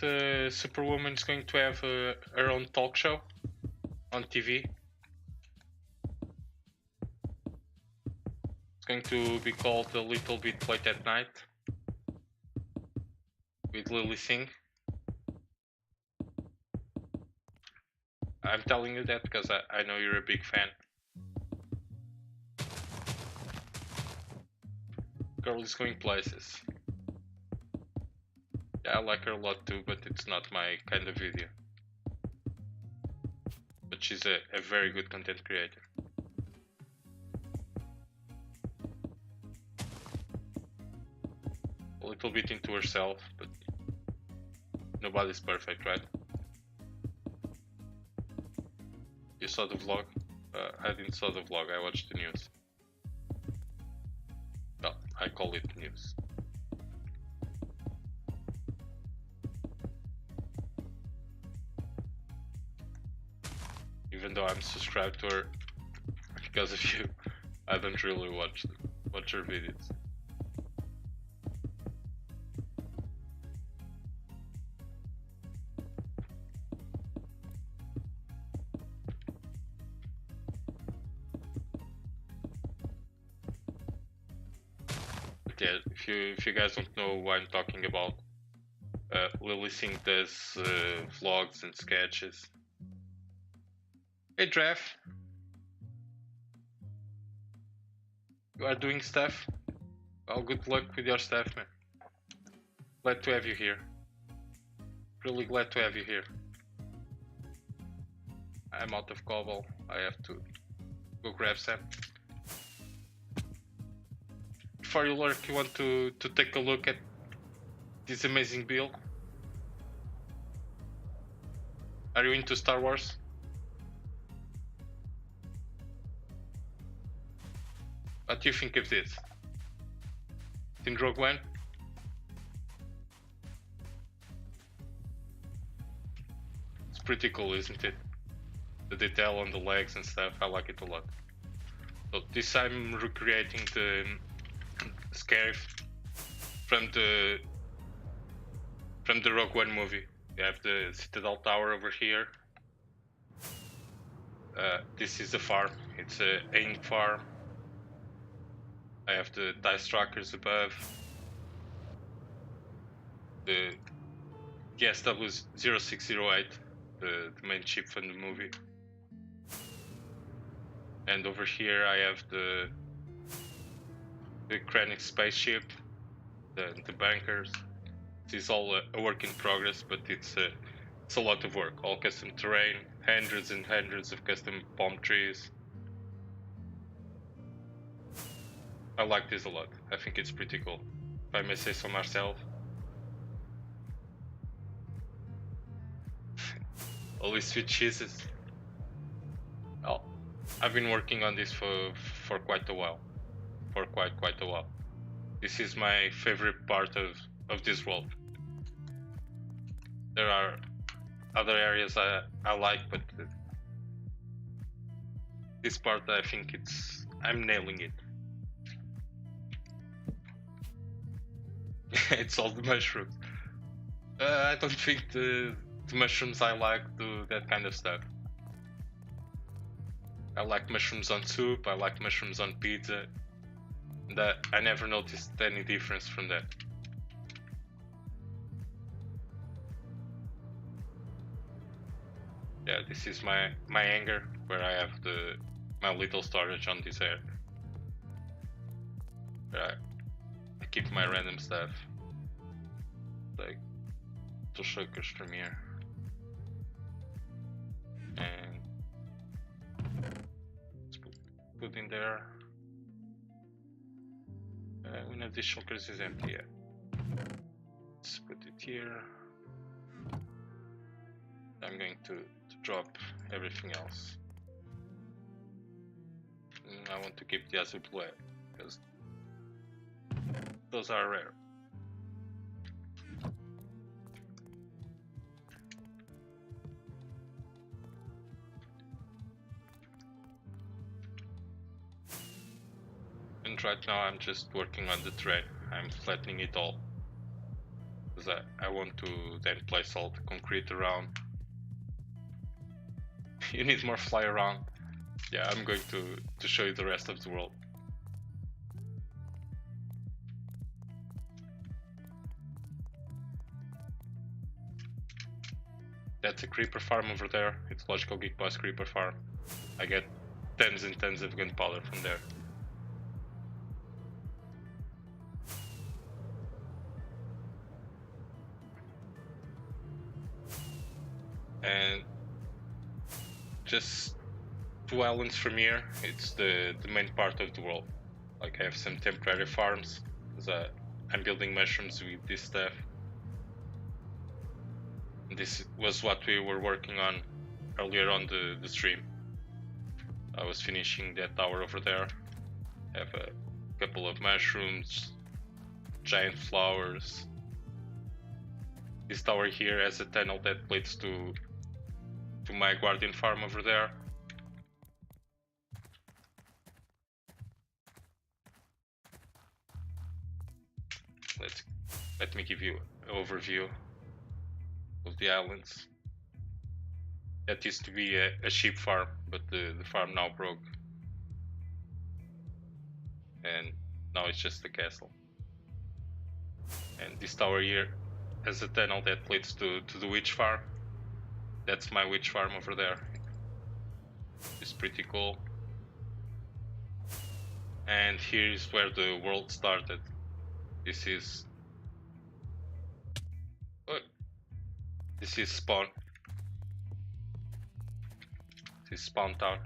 Superwoman is going to have her own talk show on TV? It's going to be called A Little Bit Late at Night with Lily Singh. I'm telling you that because I know you're a big fan. Girl is going places. Yeah, I like her a lot too, but it's not my kind of video. But she's a very good content creator. A little bit into herself, but nobody's perfect, right? You saw the vlog? I didn't saw the vlog, I watched the news. Well, I call it news. Even though I'm subscribed to her because of you, I don't really watch her videos. But yeah, if you guys don't know what I'm talking about, Lily Singh does vlogs and sketches. Hey Drev, you are doing stuff? Well, good luck with your stuff, man. Glad to have you here. Really glad to have you here. I'm out of cobble. I have to go grab some. Before you lurk, you want to take a look at this amazing build? Are you into Star Wars? What do you think of this? In Rogue One? It's pretty cool, isn't it? The detail on the legs and stuff, I like it a lot. So this I'm recreating the Scarif from the Rogue One movie. You have the Citadel Tower over here. This is the farm. It's a AIM farm. I have the dice trackers above. The SW0608, the main ship from the movie. And over here I have the Krennic spaceship, the bunkers. This is all a work in progress, but it's a lot of work. All custom terrain, hundreds and hundreds of custom palm trees. I like this a lot. I think it's pretty cool, if I may say so myself. Always sweet cheeses. Well, I've been working on this for quite a while. For quite a while. This is my favorite part of this world. There are other areas I like, but this part I think I'm nailing it. It's all the mushrooms. I don't think the mushrooms I like do that kind of stuff. I like mushrooms on soup, I like mushrooms on pizza. That I never noticed any difference from that. Yeah, this is my hangar where I have my little storage on this air. Where I keep my random stuff, like two shakers from here, and let's put in there. One of these shulkers is empty. Yeah. Let's put it here. I'm going to drop everything else. And I want to keep the azul blue because those are rare. And right now I'm just working on the terrain. I'm flattening it all because I want to then place all the concrete around. You need more fly around. Yeah, I'm going to show you the rest of the world. That's a creeper farm over there. It's Logical Geek Boss creeper farm. I get tons and tons of gunpowder from there. just 2 islands from here. It's the main part of the world. Like I have some temporary farms because I'm building mushrooms with this stuff. This was what we were working on earlier on the stream. I was finishing that tower over there. Have a couple of mushrooms, giant flowers. This tower here has a tunnel that leads to my guardian farm over there. Let me give you an overview of the islands. That used to be a sheep farm, but the farm now broke. And now it's just a castle. And this tower here has a tunnel that leads to the witch farm. That's my witch farm over there. It's pretty cool. And here is where the world started. This is spawn. This is spawn town.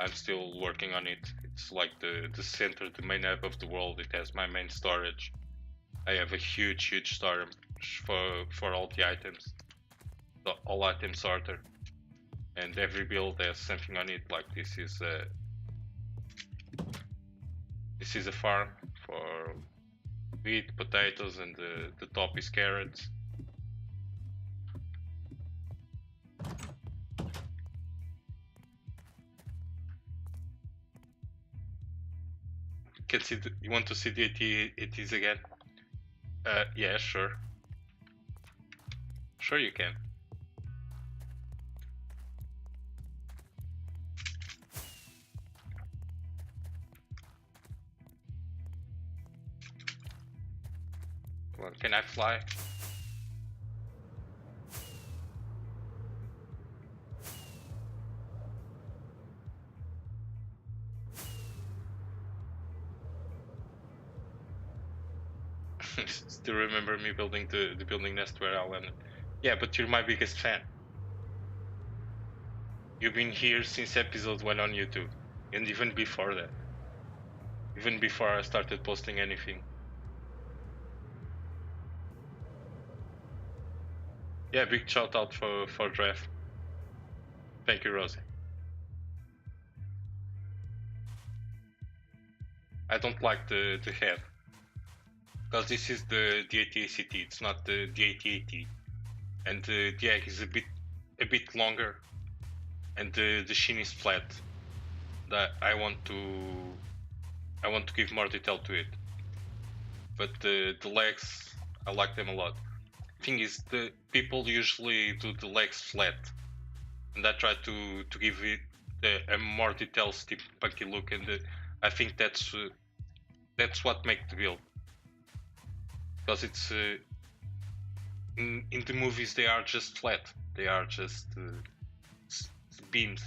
I'm still working on it. It's like the center, the main hub of the world. It has my main storage. I have a huge storage for all the items. All items sorted. And every build has something on it. Like this is a farm for wheat, potatoes, and the top is carrots. Can see you want to see the ATs again? Yeah, sure. Sure you can. Come on, can I fly? Still remember me building the building nest where I landed. Yeah, but you're my biggest fan. You've been here since episode 1 on YouTube, and even before that. Even before I started posting anything. Yeah, big shout out for Draft. Thank you, Rosie. I don't like the head. Because this is the AT-ACT, it's not the AT-AT. And the egg is a bit longer, and the shin is flat. That I want to give more detail to it. But the legs, I like them a lot. Thing is, the people usually do the legs flat, and I try to give it a more detailed, steep, punky look, and I think that's what makes the build. Because it's in the movies they are just flat, they are just beams.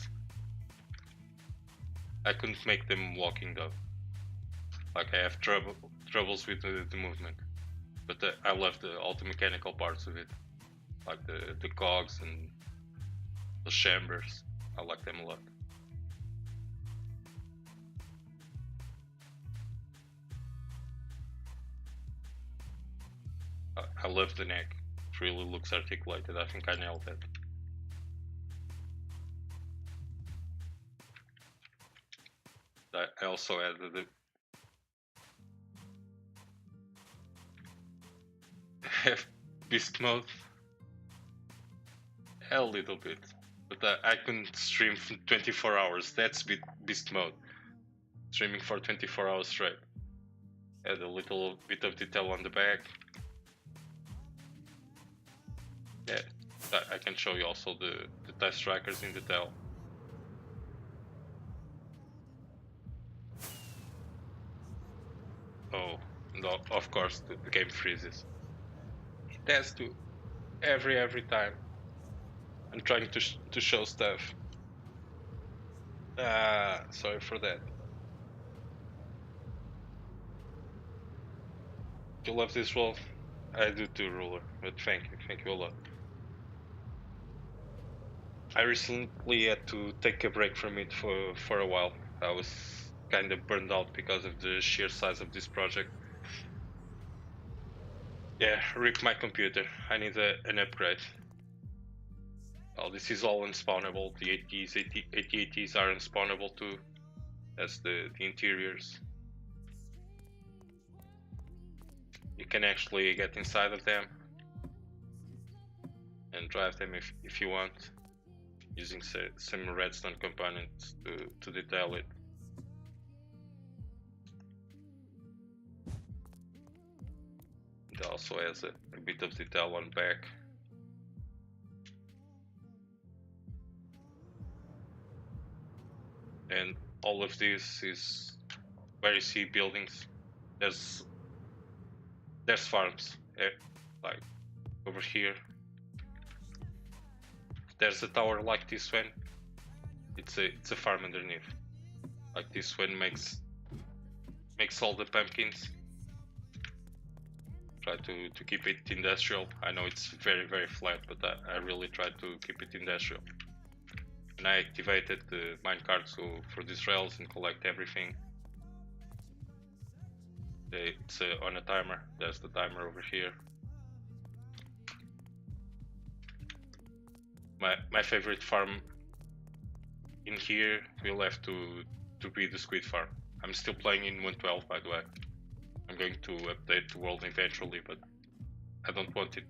I couldn't make them walking though. Like I have troubles with the movement, but I love all the mechanical parts of it, like the cogs and the chambers. I like them a lot. I love the neck. It really looks articulated. I think I nailed it. I also added the beast mode a little bit, but I couldn't stream for 24 hours. That's beast mode. Streaming for 24 hours straight. Add a little bit of detail on the back. Yeah, I can show you also the test trackers in detail. Oh, no, of course the game freezes. It has to every time. I'm trying to show stuff. Sorry for that. You love this wolf? I do too, Ruler, but thank you a lot. I recently had to take a break from it for a while. I was kind of burned out because of the sheer size of this project. Yeah, rip my computer. I need an upgrade. Well, this is all unspawnable. The 80s, 8080s are unspawnable too, as the interiors. You can actually get inside of them and drive them if you want, using some redstone components to detail it. It also has a bit of detail on back. And all of this is where you see buildings. There's farms, like over here. There's a tower like this one. It's a farm underneath. Like this one makes all the pumpkins. Try to keep it industrial. I know it's very flat, but I really try to keep it industrial. And I activated the minecarts for these rails and collect everything. It's on a timer. There's the timer over here. My favorite farm in here will have to be the squid farm. I'm still playing in 1.12, by the way. I'm going to update the world eventually, but I don't want to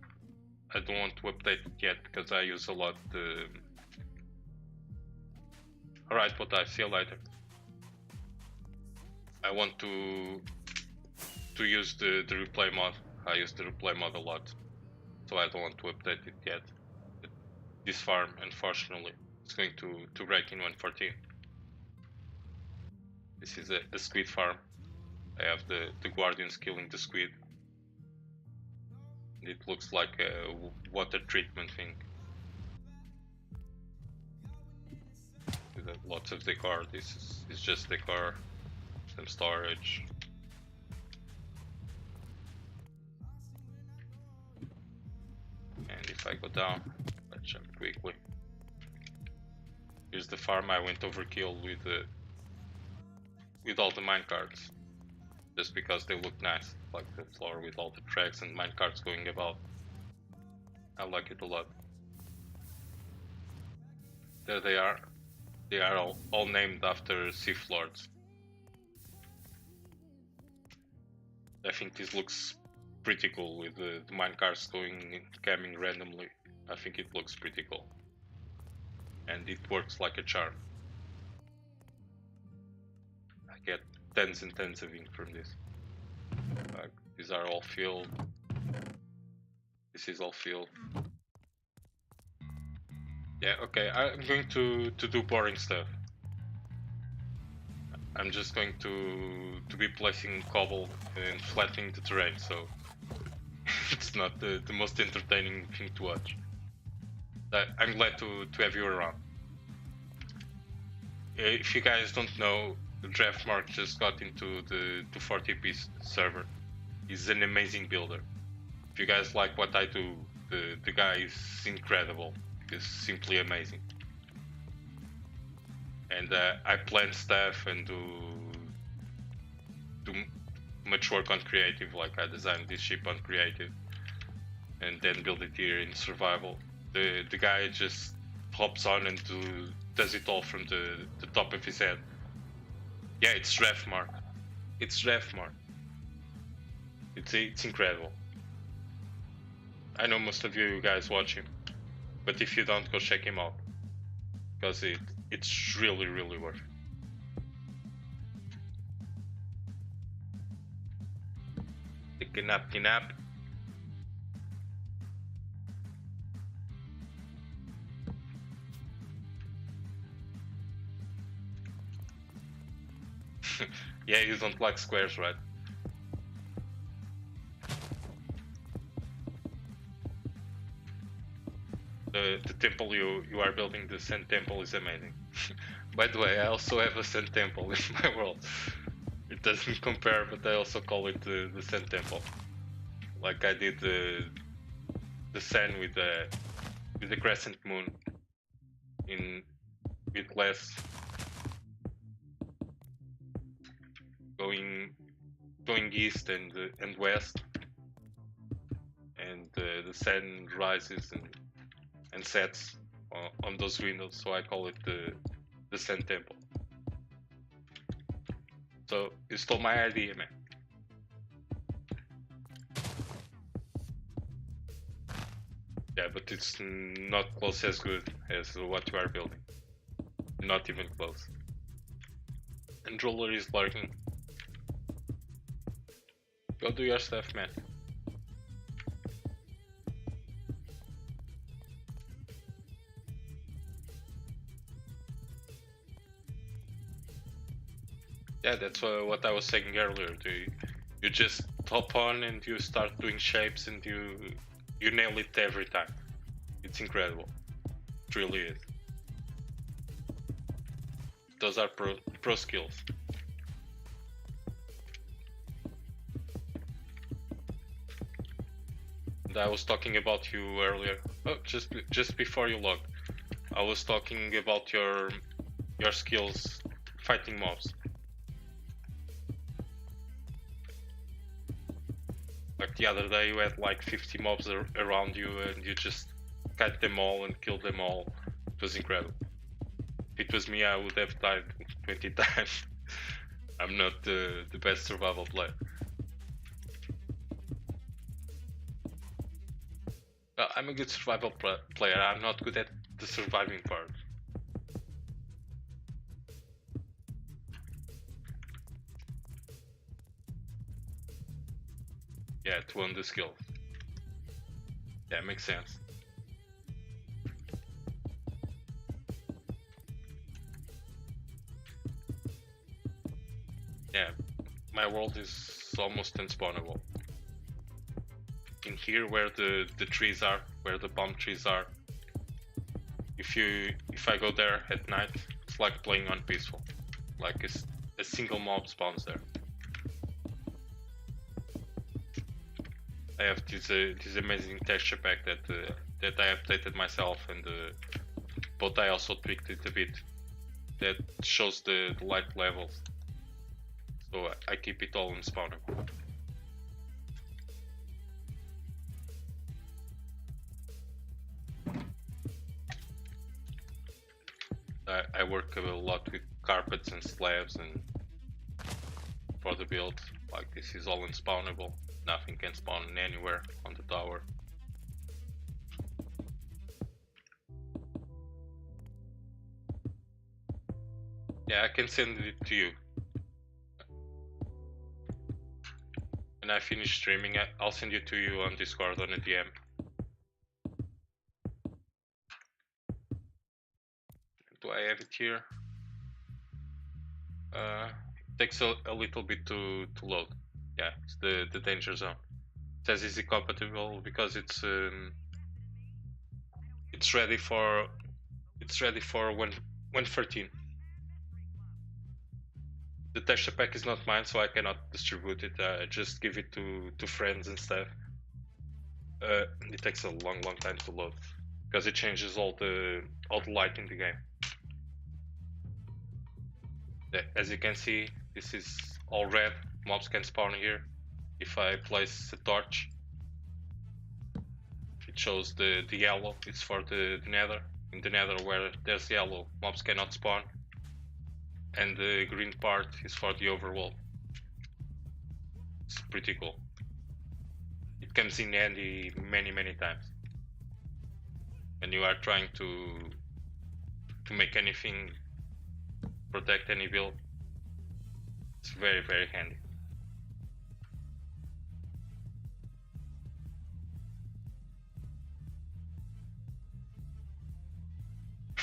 update it yet because I use a lot the. Alright, what I see you later. I want to use the replay mod. I use the replay mod a lot, so I don't want to update it yet. But this farm, unfortunately, is going to break in 1.14. This is a squid farm. I have the guardians killing the squid. It looks like a water treatment thing. With lots of decor. This is just decor. Some storage. And if I go down, let's jump quickly. Here's the farm. I went overkill with all the minecarts, just because they look nice, like the floor with all the tracks and minecarts going about. I like it a lot. There they are. They are all named after Sith Lords. I think this looks pretty cool with the minecarts coming randomly. I think it looks pretty cool. And it works like a charm. I get tons and tons of ink from this. These are all filled. This is all filled. Yeah, okay, I'm going to do boring stuff. I'm just going to be placing cobble and flattening the terrain, so it's not the most entertaining thing to watch. I'm glad to have you around. If you guys don't know, Draftmark just got into the 240p server. He's an amazing builder. If you guys like what I do, the guy is incredible. He's simply amazing. And I plan stuff and do much work on creative, like I designed this ship on creative and then build it here in survival. The guy just hops on and does it all from the top of his head. Yeah, it's Refmark. It's Refmark. It's incredible. I know most of you guys watch him, but if you don't, go check him out, because it's really worth it. Take a nap. Yeah, you don't like squares, right? The temple you are building, the Sun Temple, is amazing. By the way, I also have a Sun Temple in my world. It doesn't compare, but I also call it the Sun Temple. Like I did the sun with the crescent moon. in with less going east and west, and the sun rises and sets on those windows, so I call it the Sun Temple. So you stole my idea, man. Yeah, but it's not close as good as what you are building. Not even close. And Roller is lurking. Go do your stuff, man. Yeah, that's what I was saying earlier. You just hop on and you start doing shapes and you nail it every time. It's incredible. It really is. Those are pro skills. And I was talking about you earlier. Oh, just before you logged, I was talking about your skills fighting mobs. Like the other day, you had like 50 mobs around you, and you just kite them all and kill them all. It was incredible. If it was me, I would have died 20 times. I'm not the best survival player. Well, I'm a good survival player. I'm not good at the surviving part. Yeah, to own the skill. Yeah, makes sense. Yeah, my world is almost unspawnable. In here, where the trees are, where the palm trees are, if I go there at night, it's like playing on peaceful. Like a single mob spawns there. I have this amazing texture pack that I updated myself, and but I also tweaked it a bit. That shows the light levels, so I keep it all unspawnable. I work a lot with carpets and slabs and for the build. Like this is all unspawnable. Nothing can spawn anywhere on the tower. Yeah, I can send it to you. When I finish streaming, I'll send it to you on Discord on a DM. Do I have it here? It takes a little bit to load. Yeah, it's the danger zone. It says is it compatible because it's ready for 1.13. The texture pack is not mine, so I cannot distribute it. I just give it to friends and stuff. It takes a long time to load because it changes all the light in the game. As you can see, this is all red. Mobs can spawn here. If I place a torch, it shows the yellow. It's for the nether. In the nether, where there's yellow, mobs cannot spawn. And the green part is for the overworld. It's pretty cool. It comes in handy many times when you are trying to make anything, protect any build. It's very handy.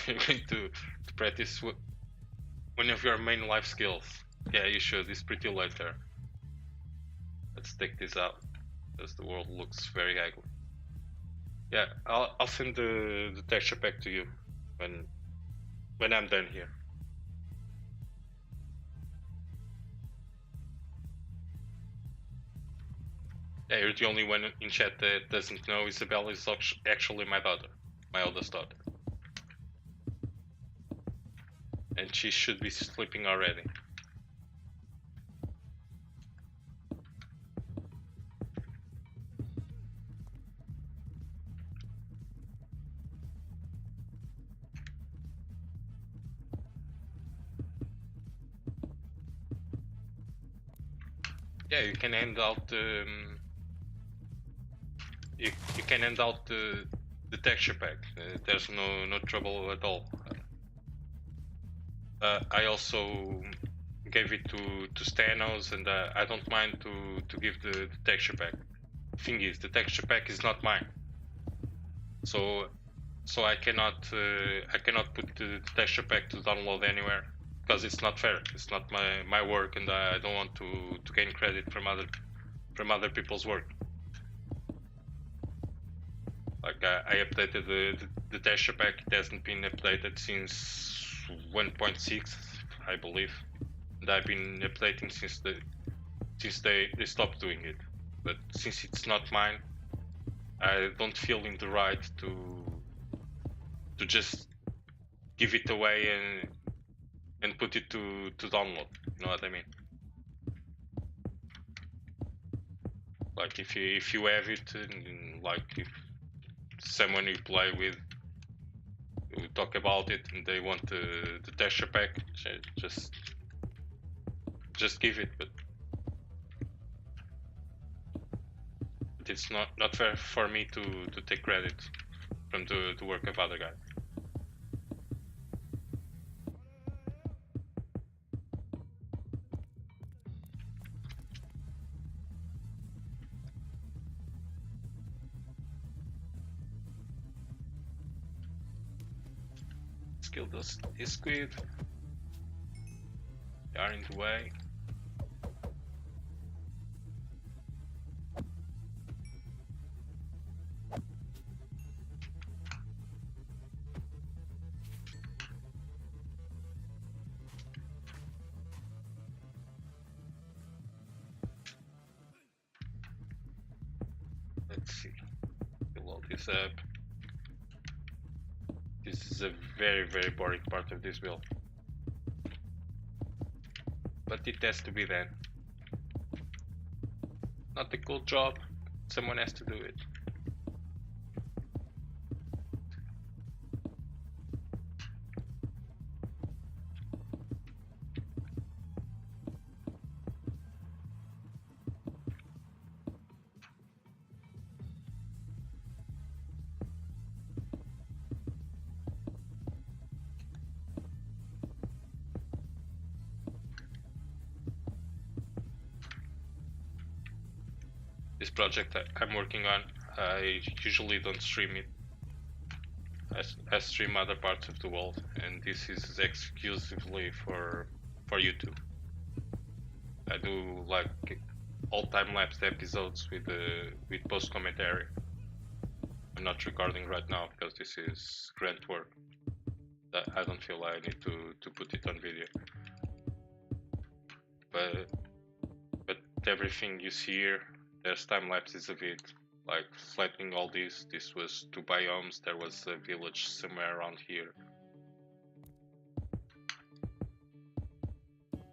You're going to practice one of your main life skills. Yeah, you should. It's pretty late there. Let's take this out because the world looks very ugly. Yeah, I'll send the texture pack to you when I'm done here. Yeah, you're the only one in chat that doesn't know Isabella is actually my daughter, my oldest daughter. and she should be sleeping already. Yeah, you can hand out you can hand out the texture pack. There's no trouble at all. I also gave it to Stanos, and I don't mind to give the texture pack. Thing is, the texture pack is not mine, so I cannot put the texture pack to download anywhere because it's not fair. It's not my work, and I don't want to gain credit from other people's work. Like I updated the texture pack. It hasn't been updated since 1.6, I believe, and I've been updating since they stopped doing it. But since it's not mine, I don't feel in the right to just give it away and put it to download. You know what I mean? Like if you have it, and like if someone you play with, you talk about it, and they want the texture pack, just give it. But it's not fair for me to take credit from the work of other guys. Kill this squid. They are in the way. Let's see. Fill all this up. This is a very boring part of this build, but it has to be done. Not a cool job, someone has to do it. This project I'm working on, I usually don't stream it. I stream other parts of the world, and this is exclusively for YouTube. I do like all time-lapse episodes with post commentary. I'm not recording right now because this is grunt work. I don't feel I need to put it on video. But everything you see here, there's time lapses of it, like flattening all this. This was 2 biomes, there was a village somewhere around here.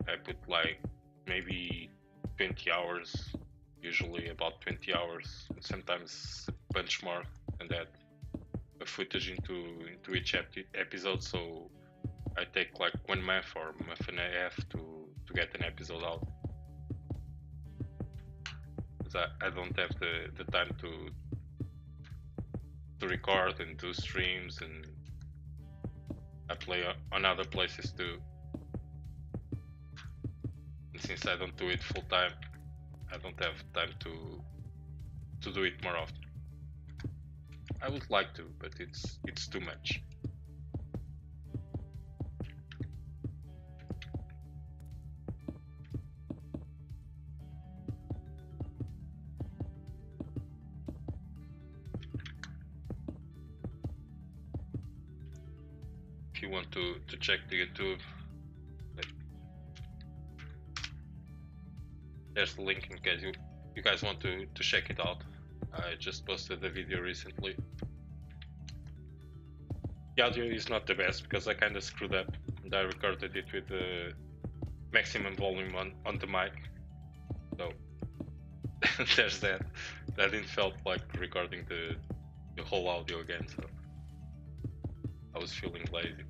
I put like maybe 20 hours, usually about 20 hours, and sometimes a bunch more than that, of footage into each episode, so I take like 1 month or a month and a half to get an episode out. I don't have the time to record and do streams, and I play on other places too. And since I don't do it full time, I don't have time to do it more often. I would like to, but it's too much. If you want to check the YouTube, there's the link in case you guys want to check it out. I just posted a video recently. The audio is not the best because I kinda screwed up and I recorded it with the maximum volume on the mic. So there's that. That didn't felt like recording the whole audio again, so I was feeling lazy.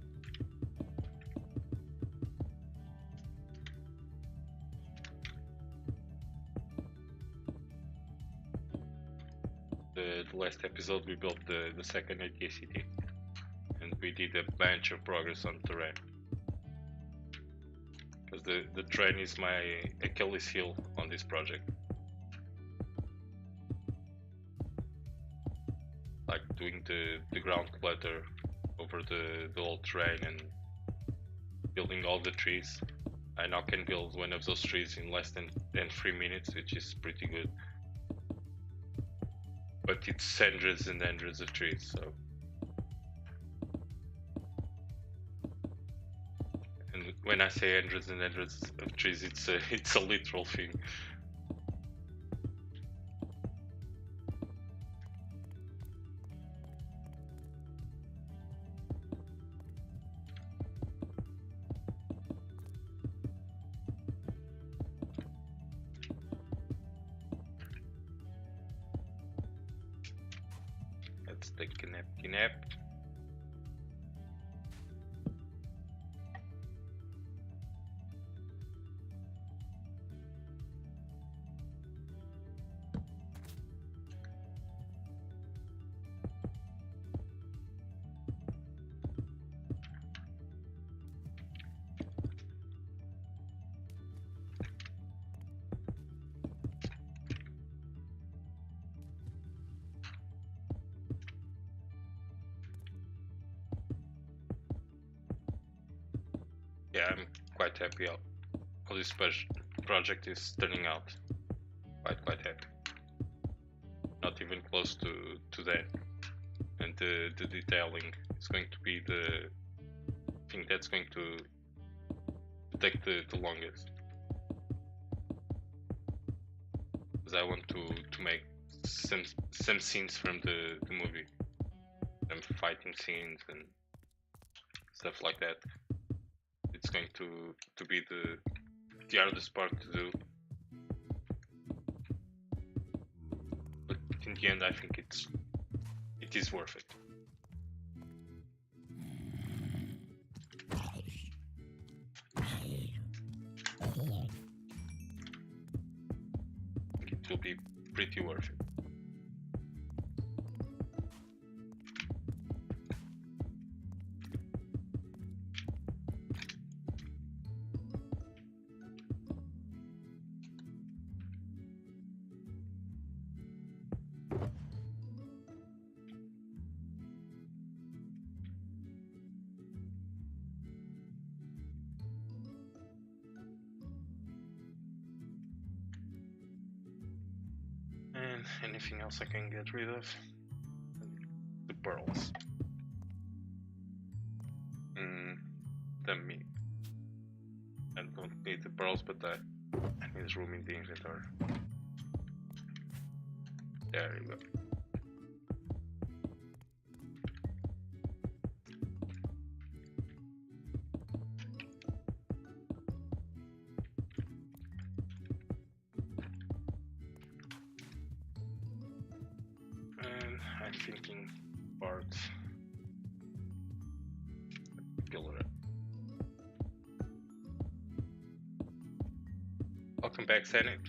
The last episode we built the second ATCT, and we did a bunch of progress on terrain. Because the terrain is my Achilles heel on this project. Like doing the ground clutter over the whole terrain and building all the trees. I now can build one of those trees in less than 3 minutes, which is pretty good. But it's hundreds and hundreds of trees, so. And when I say hundreds and hundreds of trees, it's a literal thing. Let's take a napkin nap. Yeah, I'm quite happy how this project is turning out. Quite happy. Not even close to that. And the detailing is going to be the thing that's going to take the longest. Because I want to make some scenes from the movie. Some fighting scenes and stuff like that. It's going to be the hardest part to do, but in the end I think it is worth it. It will be pretty worth it. Anything else I can get rid of? The pearls. Dummy. I don't need the pearls, but I need room in the inventory. There you go. I'm thinking parts. Pillar. Welcome back, Senate.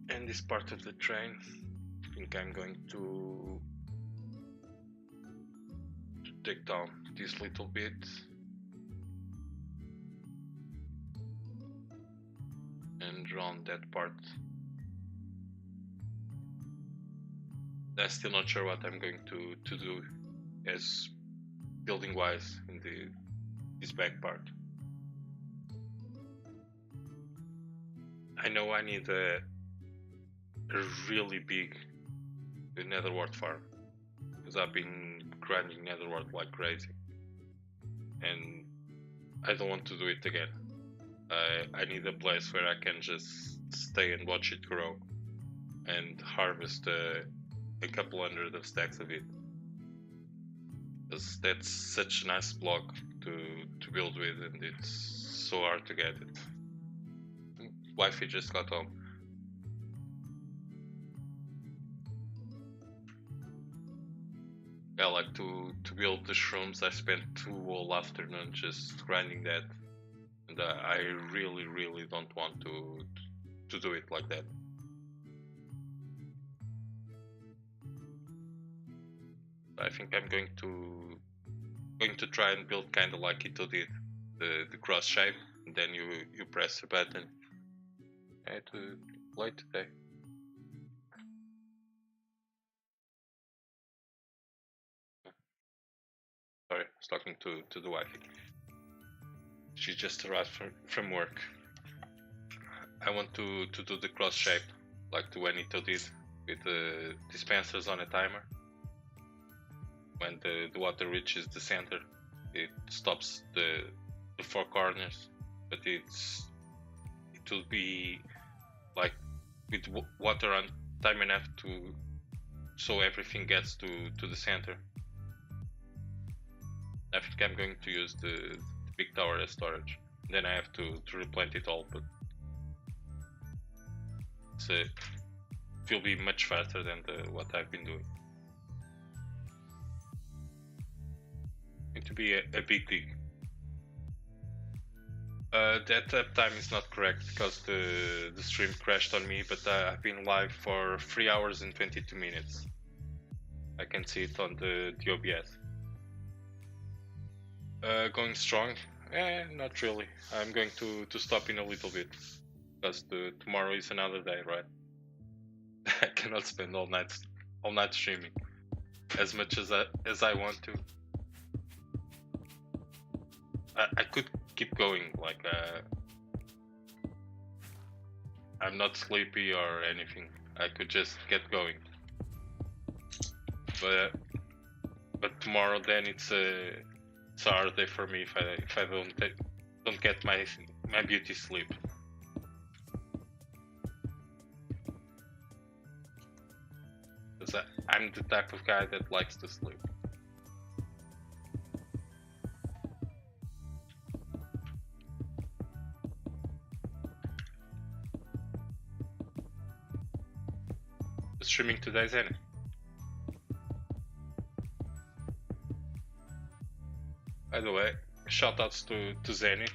And this part of the train, I think I'm going to take down this little bit. And drawn that part. I'm still not sure what I'm going to do as building wise in this back part. I know I need a really big netherwort farm because I've been grinding netherwort like crazy and I don't want to do it again. I need a place where I can just stay and watch it grow and harvest a couple hundred of stacks of it. because that's such a nice block to build with, and it's so hard to get it. Wifey just got home. Yeah, like to build the shrooms, I spent 2 whole afternoons just grinding that, and I really don't want to do it like that. I think I'm going to try and build kind of like Ito did, the cross shape, and then you press a button. I had to play today. Sorry, I was talking to the wife. She just arrived from work. I want to do the cross shape, like the one Ito did, with the dispensers on a timer. When the water reaches the center, it stops the 4 corners, but it will be like with water on time enough so everything gets to the center. I think I'm going to use the big tower as storage. Then I have to replant it all, but it will be much faster than what I've been doing. Going to be a big dig. That uptime is not correct because the stream crashed on me, but I've been live for 3 hours and 22 minutes. I can see it on the OBS. Going strong? Not really. I'm going to stop in a little bit because tomorrow is another day, right? I cannot spend all night streaming as much as I want to. I could keep going, like I'm not sleepy or anything. I could just get going. But tomorrow then it's a hard day for me if I don't get my beauty sleep. Because I'm the type of guy that likes to sleep. Streaming today, Zenny. By the way, shoutouts to Zenny,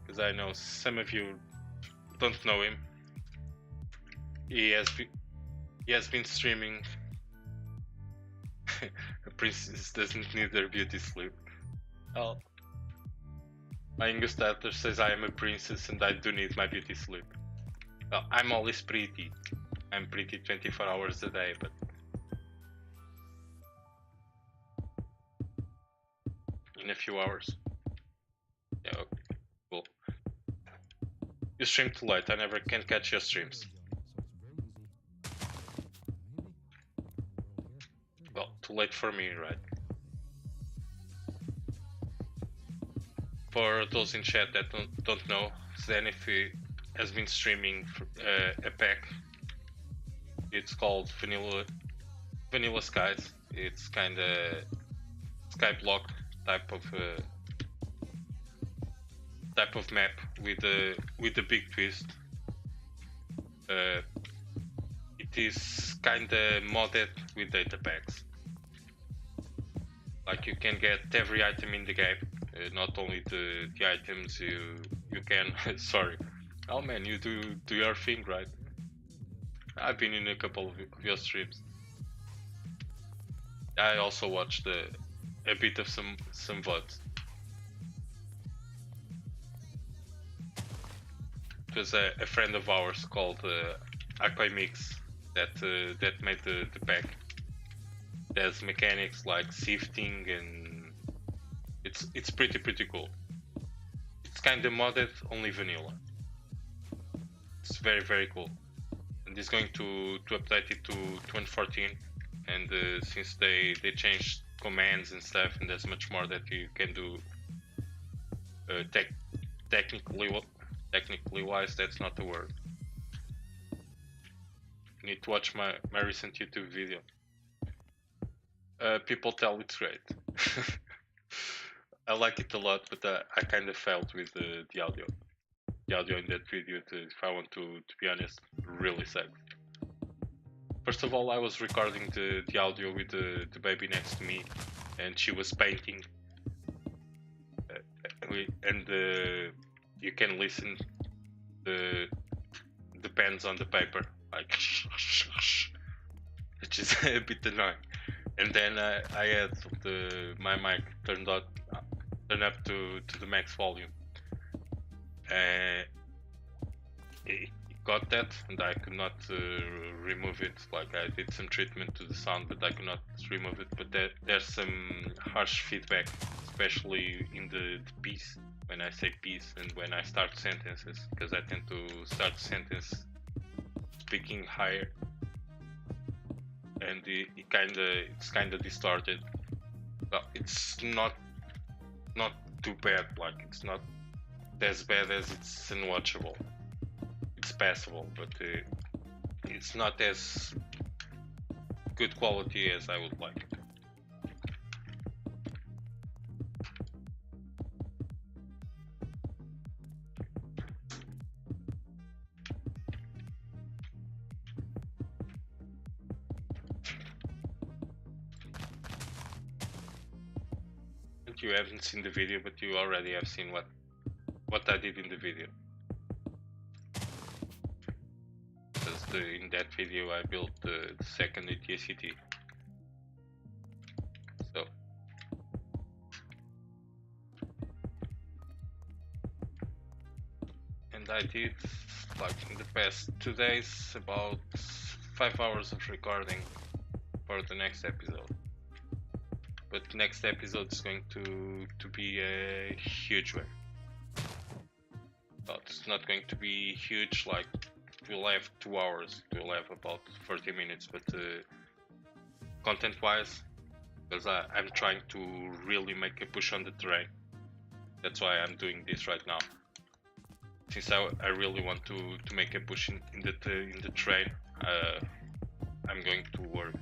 because I know some of you don't know him. He has been streaming. A princess doesn't need their beauty sleep. Well, my English starter says I am a princess and I do need my beauty sleep. Well, I'm always pretty. I'm pretty 24 hours a day, but in a few hours. Yeah, okay, cool. You stream too late, I never can catch your streams. Well, too late for me, right? For those in chat that don't know, Zenith has been streaming a pack. It's called Vanilla Skies. It's kind of skyblock type of map with a big twist. It is kind of modded with data packs. Like you can get every item in the game, not only the items you can. Sorry. Oh man, you do your thing, right? I've been in a couple of your streams. I also watched a bit of some VODs. It was a friend of ours called Aquamix that made the pack. There's mechanics like sifting, and it's pretty cool. It's kind of modded, only vanilla. It's very cool. And it's going to update it to 1.14, and since they changed commands and stuff, and there's much more that you can do. Technically wise, that's not the word. You need to watch my recent YouTube video. People tell it's great. I like it a lot, but I kind of failed with the audio. The audio in that video, if I want to be honest, really sucks. First of all, I was recording the audio with the baby next to me, and she was painting. And you can listen the pens on the paper, like, which is a bit annoying. And then I had my mic turned up to the max volume. It got that, and I could not remove it. Like, I did some treatment to the sound, but I could not remove it. But there's some harsh feedback, especially in the piece, when I say piece and when I start sentences, because I tend to start sentence speaking higher, and it's kind of distorted. Well, it's not too bad. Like, it's not as bad as it's unwatchable. It's passable, but it's not as good quality as I would like it. You haven't seen the video, but you already have seen what I did in the video. Because in that video I built the second ATCT. So and I did, like, in the past 2 days, about 5 hours of recording for the next episode. But next episode is going to be a huge one. But it's not going to be huge, like we'll have 2 hours, we'll have about 30 minutes, but content wise, because I'm trying to really make a push on the terrain. That's why I'm doing this right now. Since I really want to make a push in the terrain, I'm going to work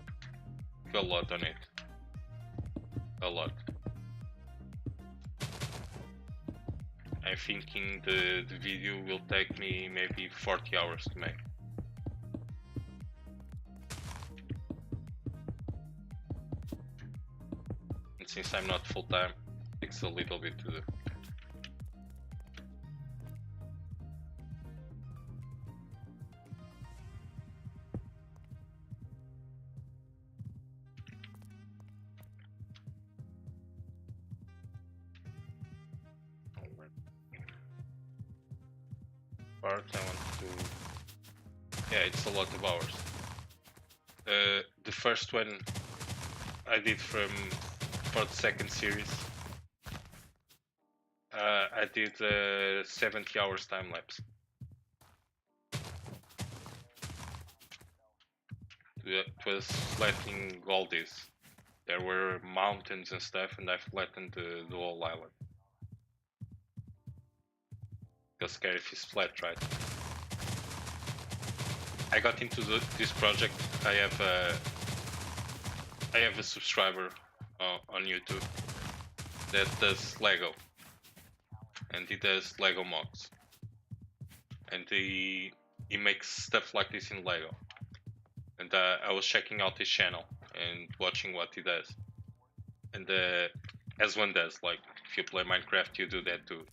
a lot on it. A lot. I'm thinking the video will take me maybe 40 hours to make. And since I'm not full time, it takes a little bit to do. Part I want to, yeah, it's a lot of hours. The first one I did for the second series, I did 70 hours time lapse. It was flattening all this. There were mountains and stuff, and I flattened the whole island. Because Scarif is flat, right? I got into this project. I have a subscriber on YouTube that does Lego, and he does Lego mocks, and he makes stuff like this in Lego. And I was checking out his channel and watching what he does. And as one does, like, if you play Minecraft, you do that too.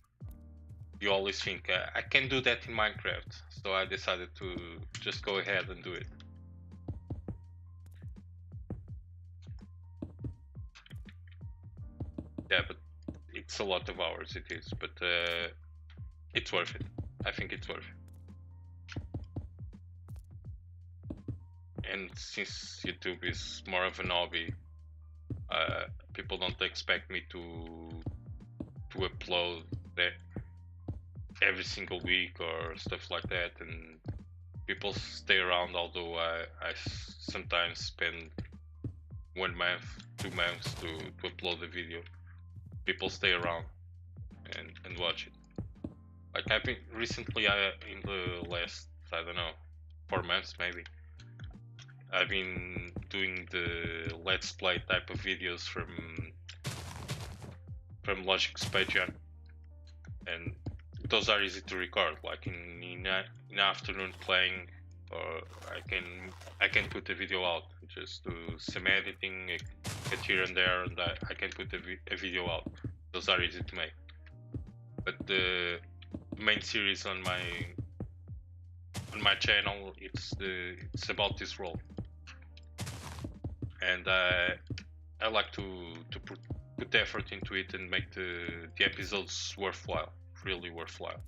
You always think, I can do that in Minecraft, so I decided to just go ahead and do it. Yeah, but it's a lot of hours, it is, but it's worth it. I think it's worth it. And since YouTube is more of an hobby, people don't expect me to upload that every single week or stuff like that, and people stay around, although I sometimes spend 1 month, 2 months to upload a video. People stay around and watch it. Like, I've been recently, in the last, I don't know, 4 months maybe, I've been doing the let's play type of videos from Logic's Patreon, and those are easy to record, like in afternoon playing, or I can put a video out, just do some editing, get here and there, and I can put a video out. Those are easy to make. But the main series on my channel, it's about this role, and I like to put effort into it and make the episodes worthwhile, really worthwhile.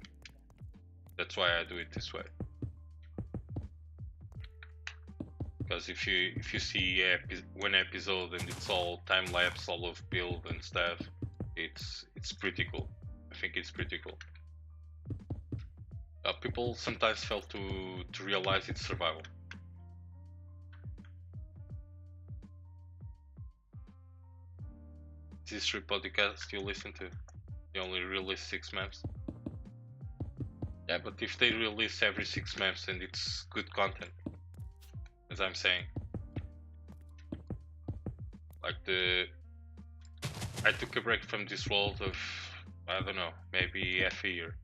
That's why I do it this way. Because if you see one episode and it's all time lapse, all of build and stuff, it's pretty cool. I think it's pretty cool. People sometimes fail to realize it's survival. These 3 podcasts you listen to, they only release 6 maps. Yeah, but if they release every 6 maps and it's good content, as I'm saying, like I took a break from this world of, I don't know, maybe half a year,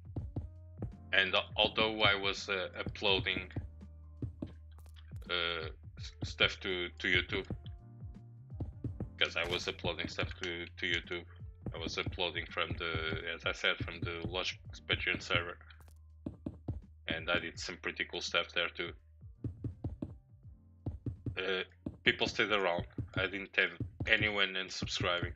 and although I was uploading stuff to YouTube, because I was uploading stuff to YouTube, I was uploading from as I said, from the Logic Patreon server, and I did some pretty cool stuff there too. People stayed around. I didn't have anyone unsubscribing,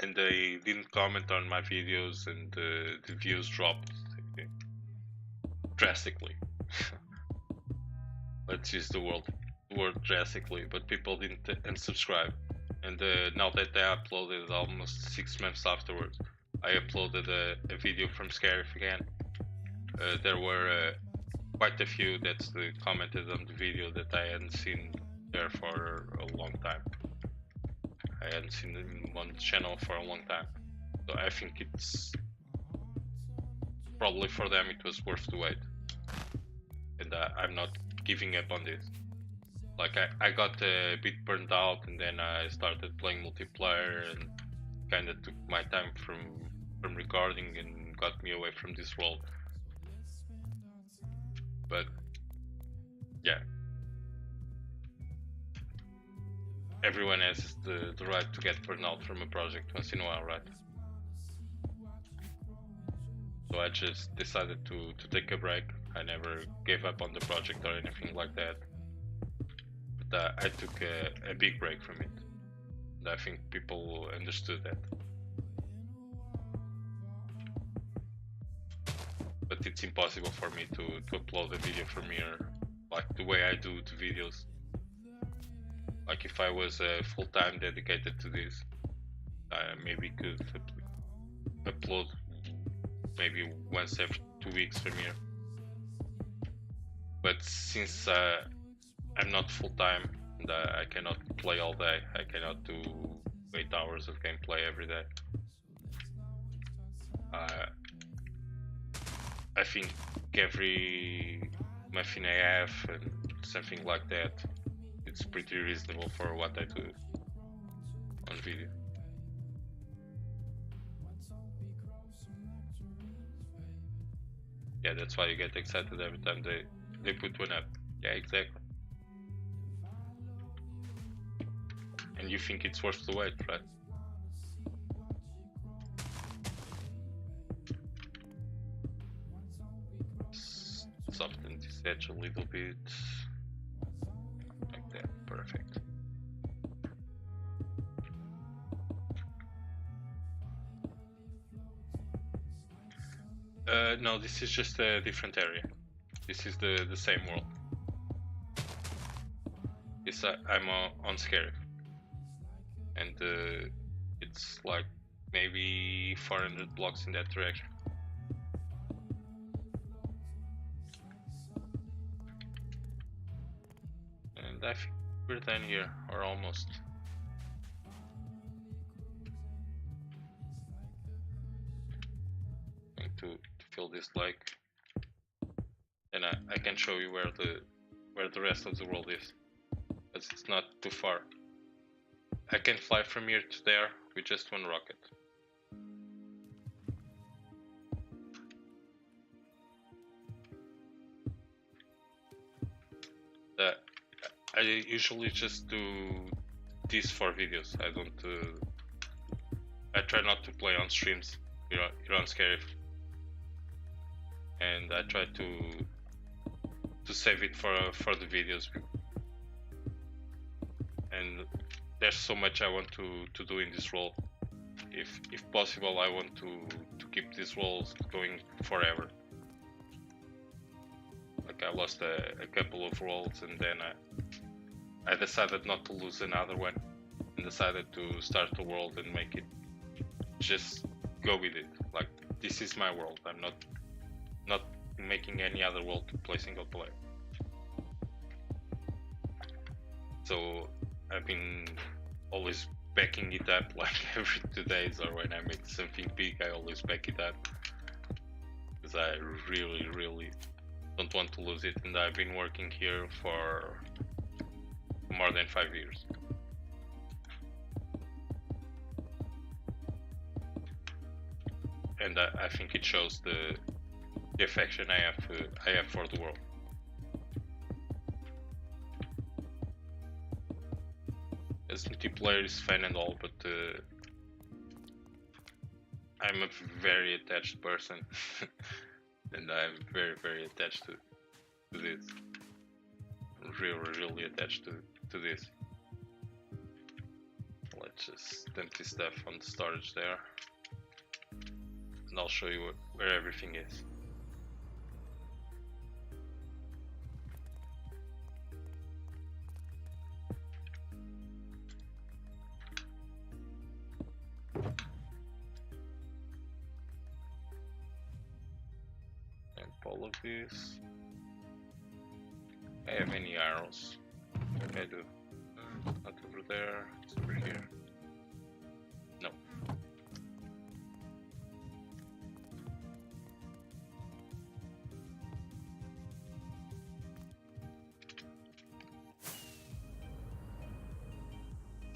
and they didn't comment on my videos, and the views dropped drastically. Let's use the word drastically, but people didn't unsubscribe. And now that I uploaded almost 6 months afterwards, I uploaded a video from Scarif again. There were quite a few that commented on the video that I hadn't seen there for a long time. I hadn't seen them on the channel for a long time. So I think it's probably for them it was worth the wait. And I'm not giving up on this. Like I got a bit burned out, and then I started playing multiplayer and kind of took my time from recording and got me away from this world. But yeah, everyone has the right to get burned out from a project once in a while, right? So I just decided to take a break. I never gave up on the project or anything like that. But I took a big break from it. And I think people understood that. But it's impossible for me to upload a video from here like the way I do the videos. Like if I was full-time dedicated to this, I maybe could upload maybe once every 2 weeks from here. But since I'm not full-time and I cannot play all day, I cannot do 8 hours of gameplay every day. I think every month and a half and something like that, it's pretty reasonable for what I do on video. Yeah, that's why you get excited every time they put one up. Yeah, exactly. And you think it's worth the wait, right? Soften this edge a little bit, like that. Perfect. No, this is just a different area. This is the same world. This I'm on Scarif, and it's like maybe 400 blocks in that direction. And I think we're done here, or almost. Going to fill this lake, and I can show you where where the rest of the world is, because it's not too far. I can fly from here to there with just one rocket. I usually just do these for videos. I don't. I try not to play on streams. You're on scary, and I try to save it for the videos. And there's so much I want to do in this role. If possible, I want to keep these roles going forever. Like I lost a couple of roles, and then I decided not to lose another one, and decided to start the world and make it just go with it. Like this is my world. I'm not making any other world to play single player. So I've been always backing it up, like every 2 days, or when I make something big, I always back it up, because I really don't want to lose it. And I've been working here for more than 5 years. And I think it shows the affection I have for the world. As multiplayer is fun and all, but I'm a very attached person, and I'm very attached to this. Really attached to this. Let's just dump this stuff on the storage there, and I'll show you where everything is. All of this. I have any arrows? I do. Not over there, it's over here. No.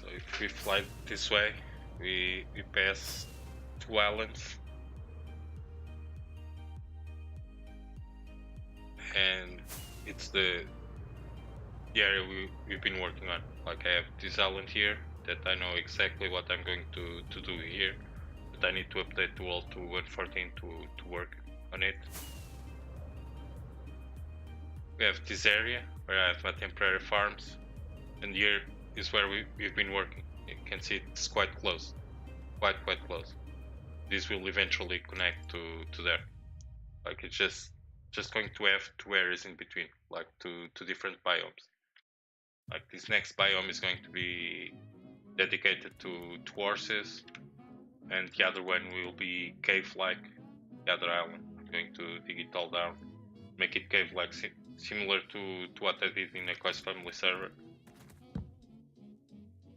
So if we fly this way, we pass 2 islands. And it's the area we've been working on. Like I have this island here that I know exactly what I'm going to do here, but I need to update the world to 1.14 to work on it. We have this area where I have my temporary farms, and here is where we've been working. You can see it's quite close, quite close. This will eventually connect to there. Like it's just going to have 2 areas in between, like two different biomes. Like this next biome is going to be dedicated to horses, and the other one will be cave-like. The other island, I'm going to dig it all down, make it cave-like, similar to what I did in a Quest Family server.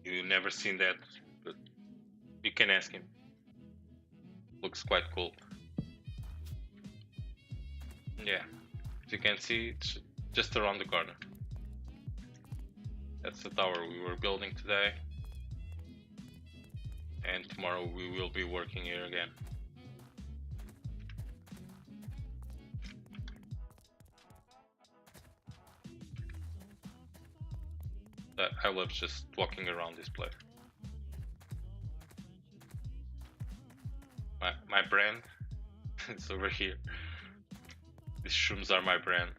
You've never seen that, but you can ask him. Looks quite cool. Yeah, as you can see, it's just around the corner. That's the tower we were building today, and tomorrow we will be working here again. I love just walking around this place. My brand, it's over here. These shrooms are my brand.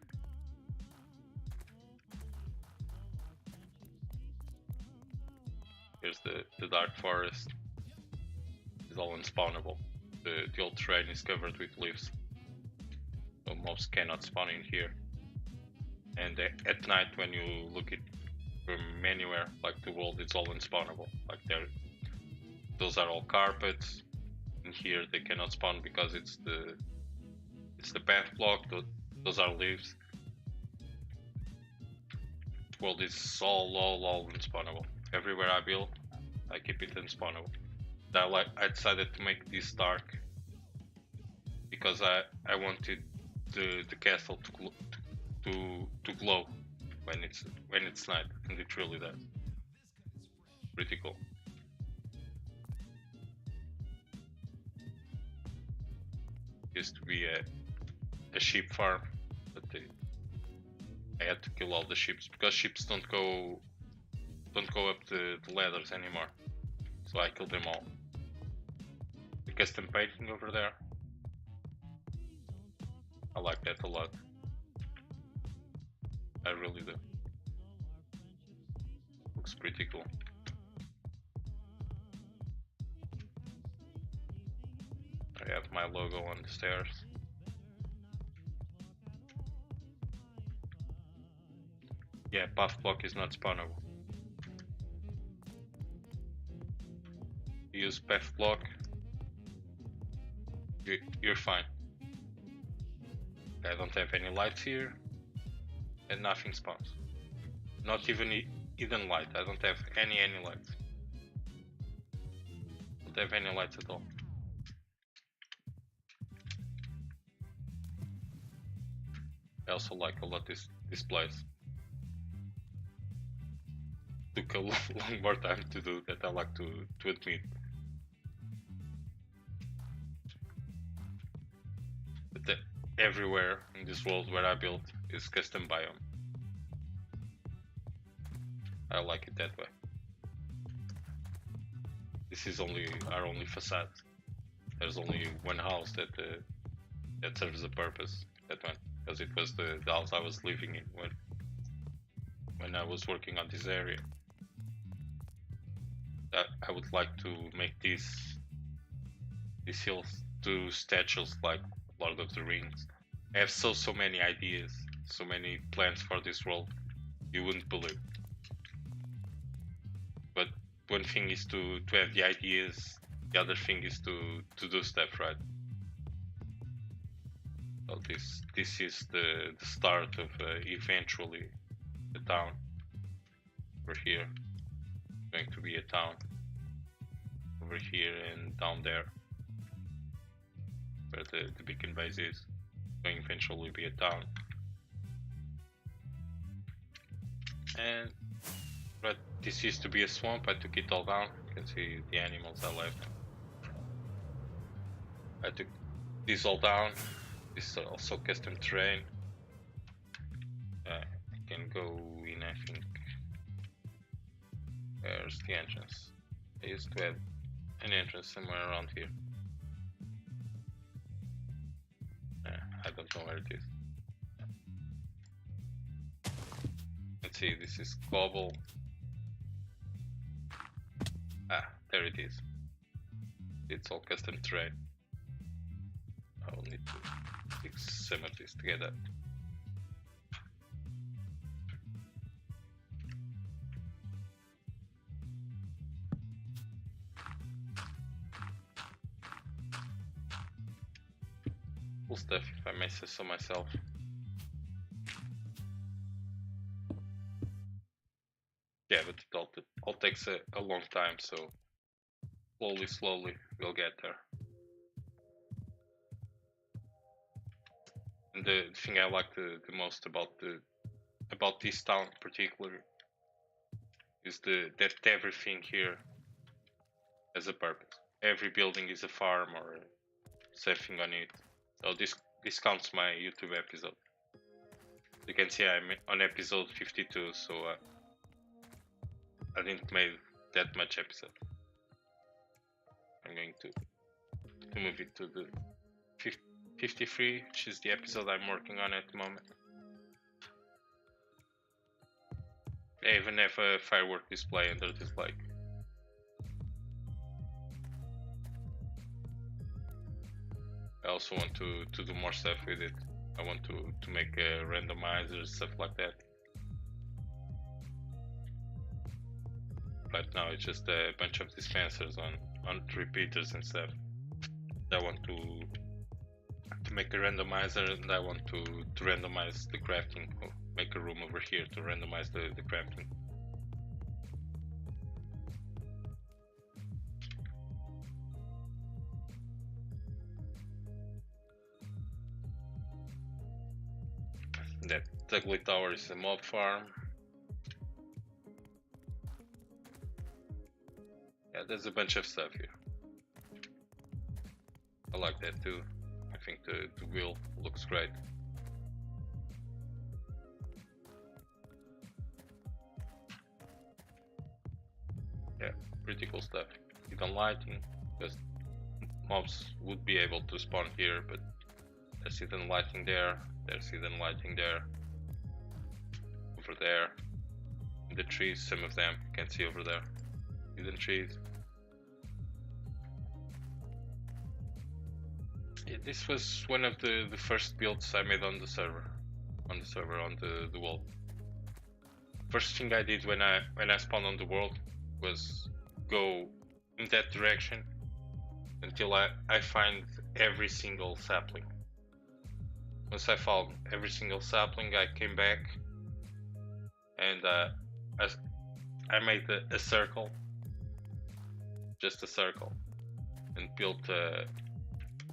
Here's the dark forest. It's all unspawnable. The old terrain is covered with leaves, so mobs cannot spawn in here. And at night, when you look at from anywhere, like the world, it's all unspawnable. Like those are all carpets. In here, they cannot spawn because it's the path block. Those are leaves. World is all unspawnable. Everywhere I build, I keep it unspawnable. I decided to make this dark because I wanted the castle to glow when it's night, and it really does. Pretty cool. Used to be a sheep farm, but I had to kill all the sheep because sheep don't go up the ladders anymore. So I killed them all. The custom painting over there, I like that a lot. I really do. Looks pretty cool. I have my logo on the stairs. Yeah, path block is not spawnable. Use path block, you're fine. I don't have any lights here, and nothing spawns. Not even hidden light. I don't have any lights. Don't have any lights at all. I also like a lot this place. Took a long more time to do that, I like to admit. But everywhere in this world where I built is custom biome. I like it that way. This is our only facade. There's only one house that serves a purpose. That one, because it was the house I was living in when I was working on this area. I would like to make these hills to statues like Lord of the Rings. I have so many ideas, so many plans for this world, you wouldn't believe. But one thing is to have the ideas, the other thing is to do stuff, right? So this is the start of eventually the town. Over here, going to be a town. Over here and down there, where the beacon base is, going to eventually be a town. And but this used to be a swamp. I took it all down. You can see the animals I left. I took this all down. This is also custom terrain. I can go in, I think. Where's the entrance? I used to have an entrance somewhere around here. I don't know where it is. Let's see, this is cobble. There it is. It's all custom terrain. I will need to fix some of this together. Cool stuff, if I may say so myself. Yeah, but it all takes a long time, so slowly we'll get there. And the thing I like the most about this town in particular is that everything here has a purpose. Every building is a farm or something on it. So this counts my YouTube episode. You can see I'm on episode 52, so I didn't make that much episode. I'm going to move it to the 53, which is the episode I'm working on at the moment. I even have a firework display under this lake. I also want to do more stuff with it. I want to make a randomizer, stuff like that. Right now it's just a bunch of dispensers on repeaters and stuff. I want to make a randomizer, and I want to randomize the crafting. Or make a room over here to randomize the crafting. Ugly Tower is a mob farm. Yeah, there's a bunch of stuff here. I like that too. I think the wheel looks great. Yeah, pretty cool stuff. Even lighting, because mobs would be able to spawn here, but there's hidden lighting there, there's hidden lighting there, over there. In the trees, some of them you can see over there. Hidden trees. Yeah, this was one of the first builds I made on the server, on the world. First thing I did when I spawned on the world was go in that direction until I find every single sapling. Once I found every single sapling, I came back and I made a circle, just a circle, and built.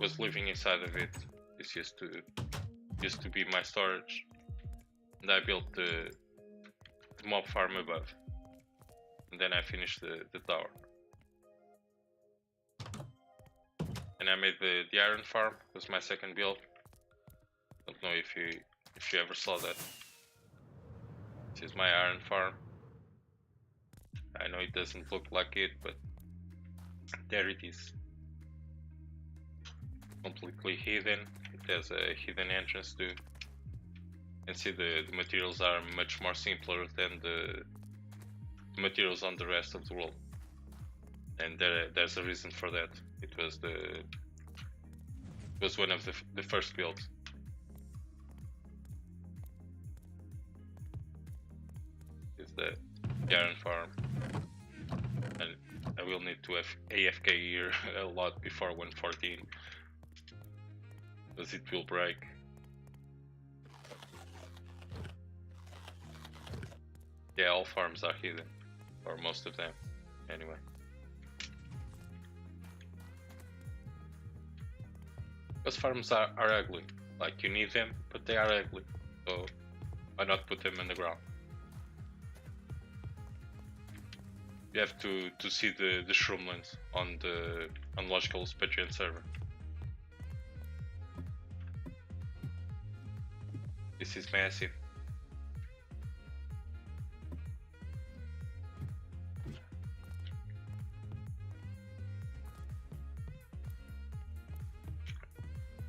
Was living inside of it. This used to be my storage, and I built the mob farm above, and then I finished the tower. And I made the iron farm. Was my second build. Don't know if you ever saw that. This is my iron farm. I know it doesn't look like it, but there it is. Completely hidden. It has a hidden entrance too. And see the materials are much more simpler than the materials on the rest of the world. And there's a reason for that. It was one of the first builds. It's the iron farm. And I will need to have AFK here a lot before 114. Because it will break. Yeah, all farms are hidden, or most of them, anyway. Those farms are ugly. Like, you need them, but they are ugly. So why not put them in the ground? You have to see the shroomlands on the Unlogical's Patreon server. This is massive.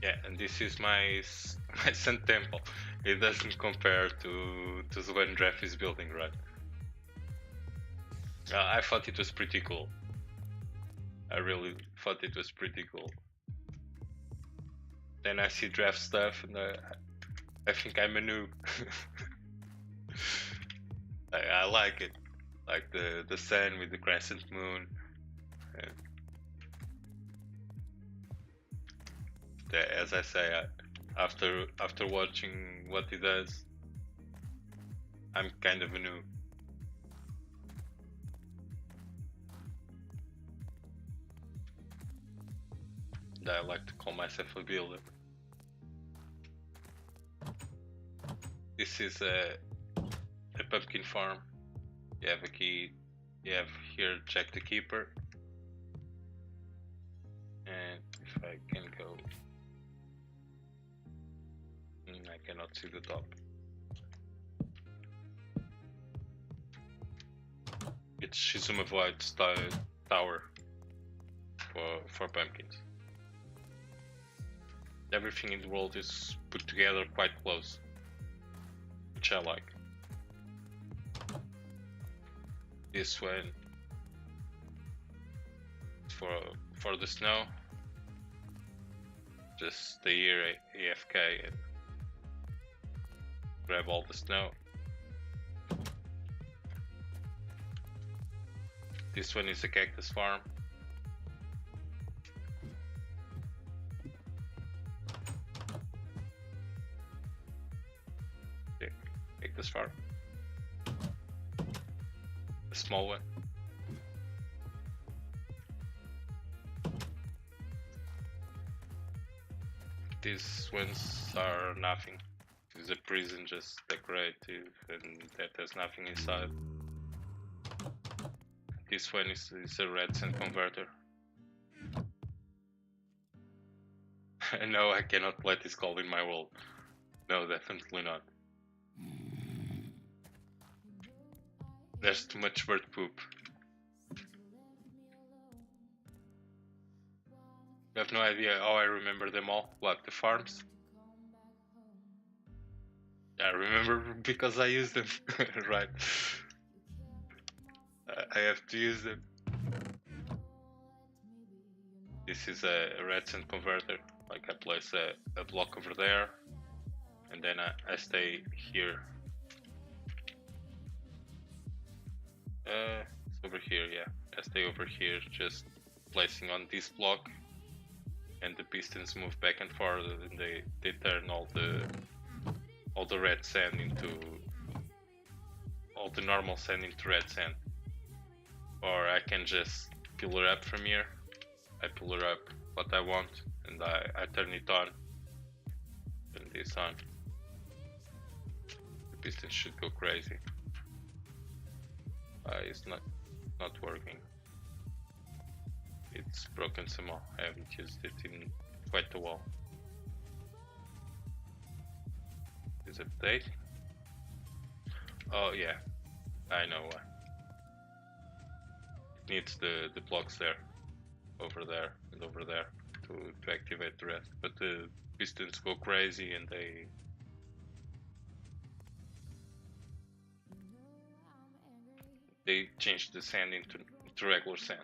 Yeah, and this is my sun temple. It doesn't compare to the one Draft is building, right? I thought it was pretty cool. I really thought it was pretty cool. Then I see Draft stuff and I think I'm a noob. I like it, like the sun with the crescent moon. As I say, after watching what he does, I'm kind of a noob. I like to call myself a builder. This is a pumpkin farm. You have a key. You have here check the keeper. And if I can go, I cannot see the top. It's Shizuma Void's tower for pumpkins. Everything in the world is put together quite close, which I like. This one for the snow. Just stay here AFK and grab all the snow. This one is a cactus farm. Okay, cactus farm. A small one. These ones are nothing. is a prison just decorative and that has nothing inside. This one is a red sand converter. No, I cannot let this call in my wall. No, definitely not. There's too much bird poop. You have no idea how I remember them all. What, the farms? I remember because I use them, right? I have to use them. This is a red sand converter. Like I place a block over there, and then I stay here. It's over here, yeah. I stay over here, just placing on this block, and the pistons move back and forth, and they turn all the red sand into all the normal sand into red sand. Or I can just pillar up from here. I pillar up what I want, and I turn it on. Turn this on. The piston should go crazy. It's not working. It's broken somehow. I haven't used it in quite a while. Is it update? Oh yeah, I know why. It needs the blocks there, over there, and over there to activate the rest. But the pistons go crazy and they change the sand into regular sand.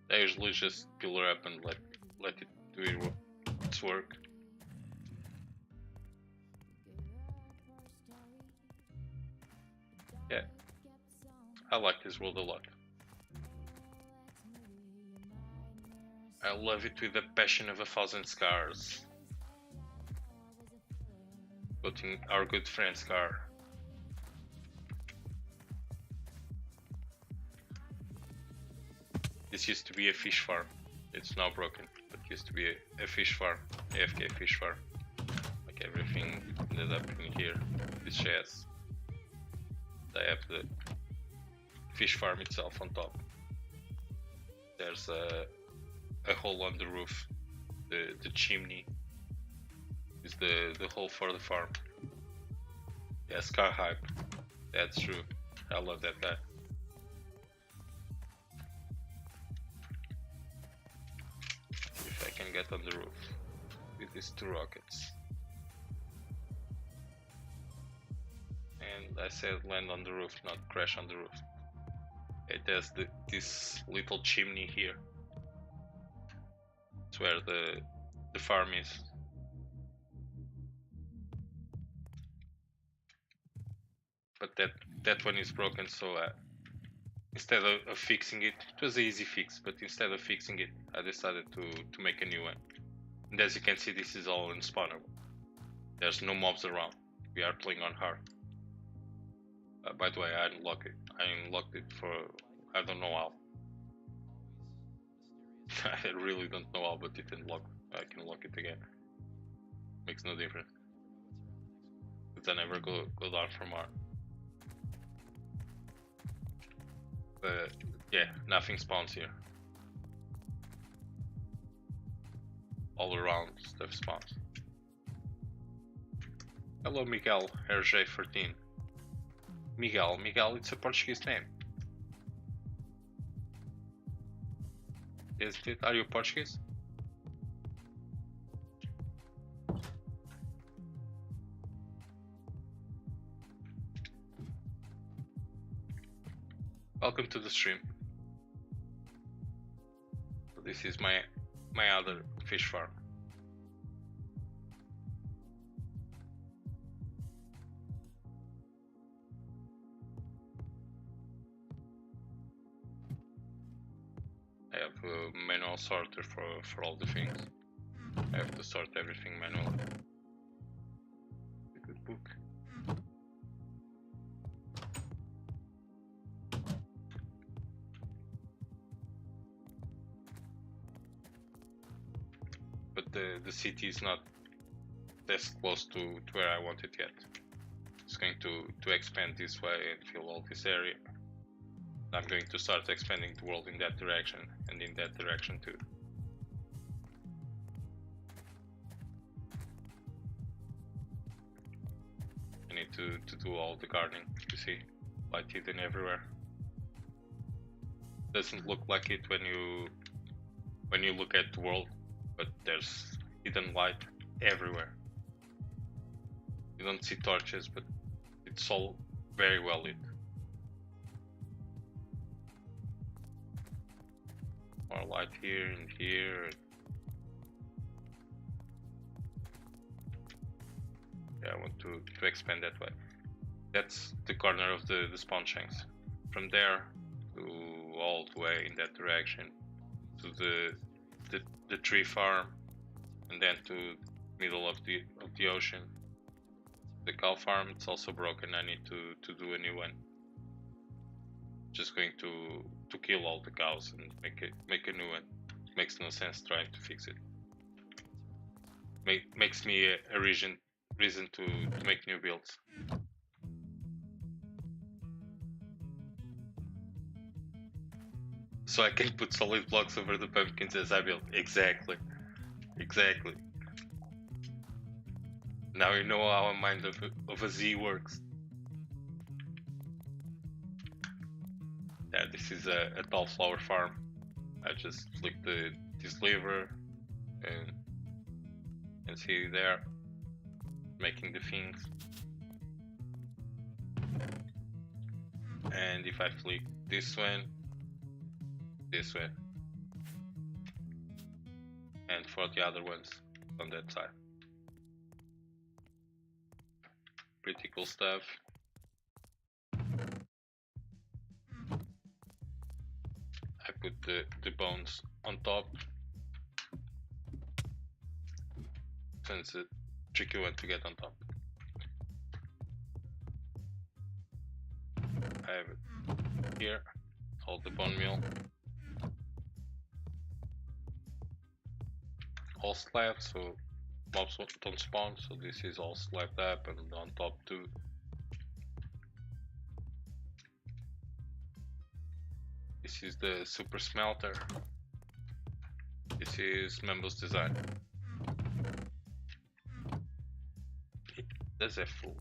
I usually just pillar up and let it do its work. Yeah, I like this world a lot. I love it with the passion of 1,000 scars. Quoting our good friend Scar. This used to be a fish farm. It's now broken, but used to be a fish farm, AFK fish farm. Like everything ended up in here. This chest. I have the fish farm itself on top. There's a hole on the roof. The chimney is the hole for the farm. Yeah, Scar hype. That's true. I love that guy. If I can get on the roof with these 2 rockets. And I said land on the roof, not crash on the roof. It has this little chimney here. It's where the farm is. But that one is broken, so instead of fixing it, it was an easy fix, but instead of fixing it, I decided to make a new one. And as you can see, this is all unspawnable. There's no mobs around. We are playing on hard. By the way, I unlocked it. I unlocked it for I don't know how. I really don't know how, but it unlocked. I can lock it again. Makes no difference. But I never go down from hard. But yeah, nothing spawns here. All around stuff spawns. Hello Miguel, RJ14. Miguel, it's a Portuguese name. Isn't it? Are you Portuguese? Welcome to the stream. So this is my other fish farm. I have a manual sorter for all the things. I have to sort everything manually. A good book. But the city is not as close to where I want it yet. It's going to expand this way and fill all this area. I'm going to start expanding the world in that direction and in that direction too. I need to do all the gardening, you see, light hidden everywhere. Doesn't look like it when you look at the world, but there's hidden light everywhere. You don't see torches, but it's all very well lit. More light here and here. Yeah, I want to expand that way. That's the corner of the spawn shanks. From there to all the way in that direction to the tree farm, and then to middle of the ocean. The cow farm, it's also broken. I need to do a new one. Just going to kill all the cows and make a new one. Makes no sense trying to fix it. Makes me a reason to make new builds. So I can put solid blocks over the pumpkins as I build. Exactly. Now you know how a mind of a Z works. Yeah, this is a tall flower farm. I just flick this lever and see there, making the things. And if I flick this one, and for the other ones on that side. Pretty cool stuff. I put the bones on top, since it's a tricky one to get on top. I have it here, all the bone meal. All slabbed, so mobs don't spawn, so this is all slabbed up and on top too. This is the super smelter. This is Mambo's design. It does have full.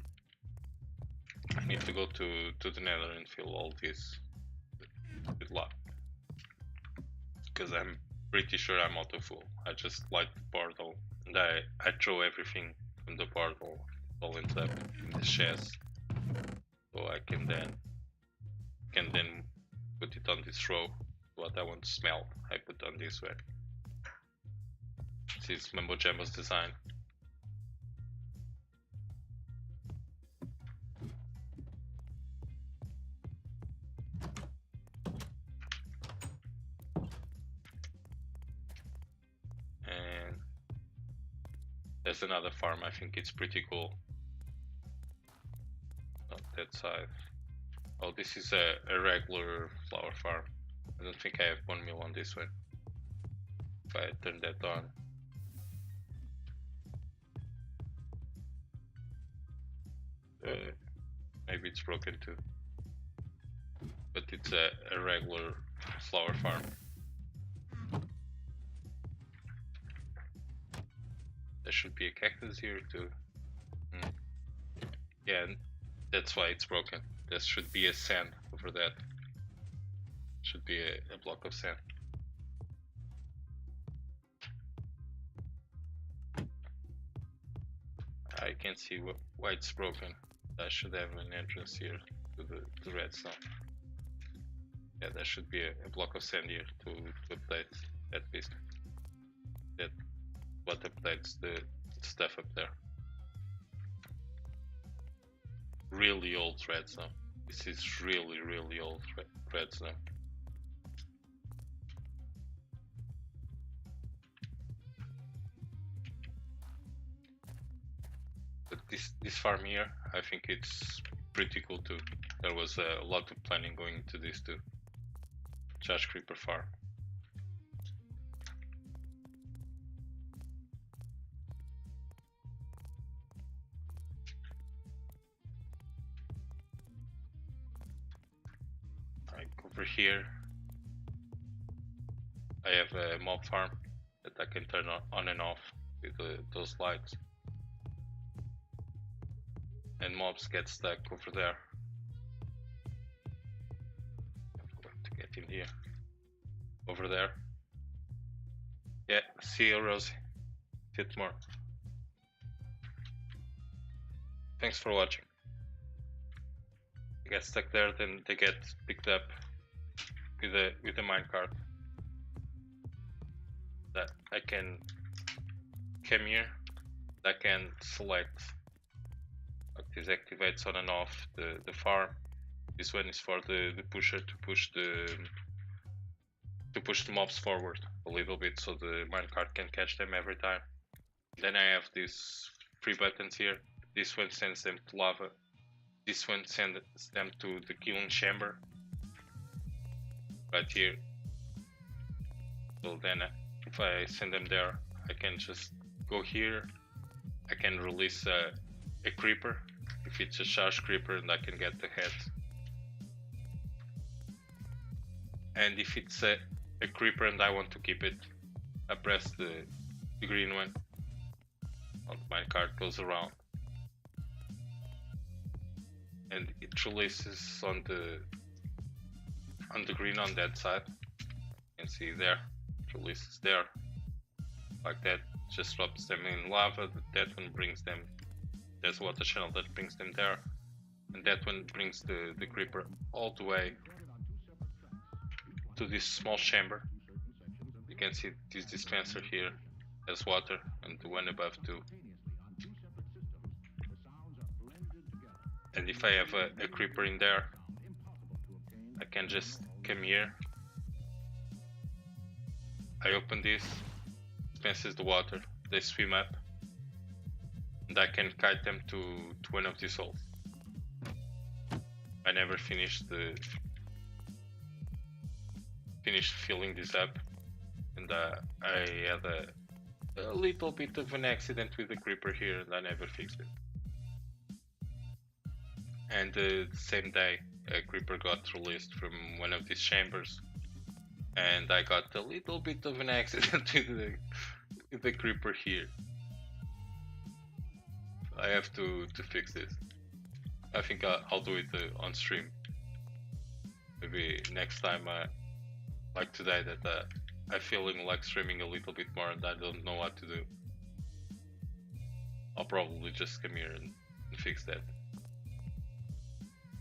I need to go to the nether and fill all this with lava, because I'm pretty sure I'm auto full. I just light the portal and I throw everything from the portal. All ends up in the chest, so I can then put it on this row. What I want to smelt, I put on this way. This is Mambo Jambo's design. And there's another farm, I think it's pretty cool. Not that side. Oh, this is a regular flower farm. I don't think I have bone meal on this one. If I turn that on. Maybe it's broken too. But it's a regular flower farm. There should be a cactus here too. Yeah, that's why it's broken. There should be a sand over that. Should be a block of sand. I can't see why it's broken. I should have an entrance here to the redstone. Yeah, there should be a block of sand here to update that piece. That what updates the stuff up there. Really old redstone. This is really old redstone. But this farm here, I think it's pretty cool too. There was a lot of planning going into this too. Charge Creeper farm. here I have a mob farm that I can turn on and off with those lights, and mobs get stuck over there. I'm going to get in here. Over there. Yeah, see you, Rosie. Fit more. Thanks for watching. They get stuck there, then they get picked up with a minecart. That I can come here. I can select what this activates on and off the farm. This one is for the pusher to push the mobs forward a little bit so the minecart can catch them every time. Then I have these 3 buttons here. This one sends them to lava. This one sends them to the killing chamber right here. So then if I send them there, I can just go here. I can release a creeper if it's a charge creeper, and I can get the head. And if it's a creeper and I want to keep it, I press the green one. My card goes around, and it releases on the green on that side. You can see there, it releases there, like that. Just drops them in lava. That one brings them. There's a water channel that brings them there, and that one brings the creeper all the way to this small chamber. You can see this dispenser here has water, and the one above too. And if I have a creeper in there, I can just come here. I open this, dispenses the water, they swim up, and I can kite them to one of these holes. I never finished filling this up, and I had a little bit of an accident with the creeper here, and I never fixed it. And the same day, a creeper got released from one of these chambers, and I got a little bit of an accident with the creeper here. I have to fix this. I think I'll do it on stream. Maybe next time, like today, that I'm feeling like streaming a little bit more and I don't know what to do. I'll probably just come here and fix that.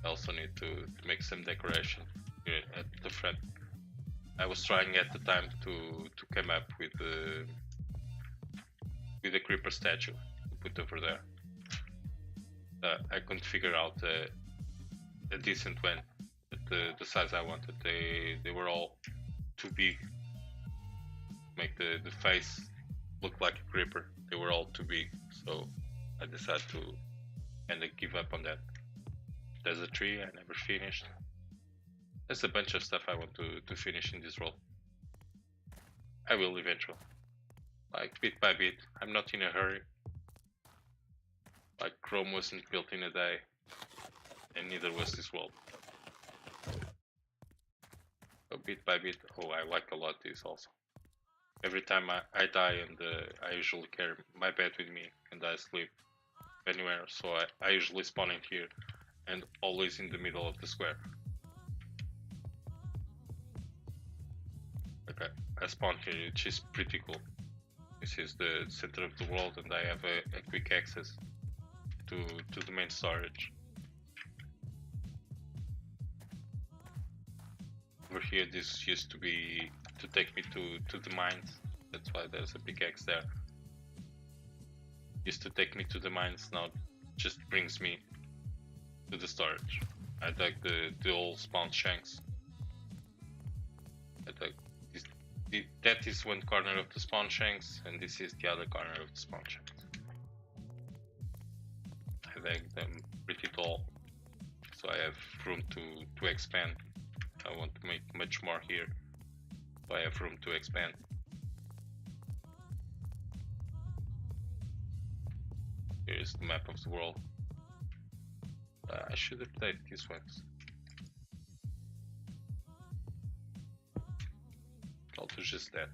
I also need to make some decoration here at the front. I was trying at the time to come up with the creeper statue to put over there. I couldn't figure out a decent one at the size I wanted. They were all too big. Make the face look like a creeper. They were all too big, so I decided to kind of give up on that. There's a tree I never finished. There's a bunch of stuff I want to finish in this role. I will eventually. Like bit by bit. I'm not in a hurry. Like Chrome wasn't built in a day, and neither was this world. So bit by bit. Oh, I like a lot this also. Every time I die, and I usually carry my bed with me and I sleep anywhere, so I usually spawn in here and always in the middle of the square. Okay, I spawn here, which is pretty cool. This is the center of the world, and I have a quick access to the main storage. Over here, this used to be to take me to the mines. That's why there's a pickaxe there. Used to take me to the mines, now just brings me to the storage. I dug the old spawn shanks. I dug that is one corner of the spawn shanks, and this is the other corner of the spawn shanks. I dug them pretty tall, so I have room to expand. I want to make much more here, so I have room to expand. Here is the map of the world. I should update these ones. I'll do just that.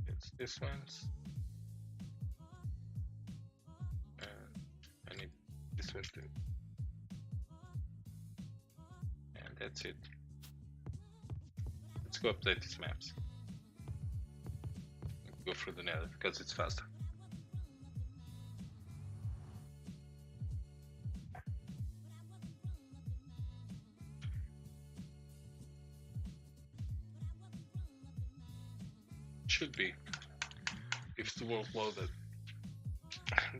It's this one's. And I need this one too. And that's it. Let's go update these maps. Go through the nether because it's faster. Should be. If the world loaded.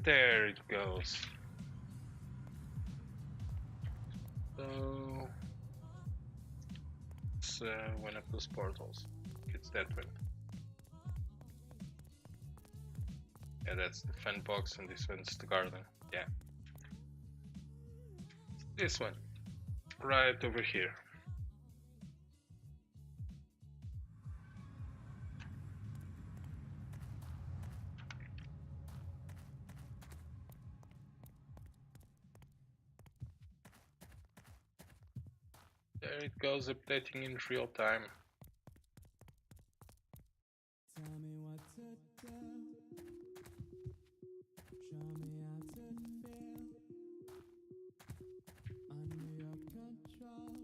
There it goes. So it's one of those portals. It's that one. Yeah, that's the fun box, and this one's the garden. Yeah. This one. Right over here. There it goes, updating in real time. Tell me what to do. Show me how to feel. Under your control.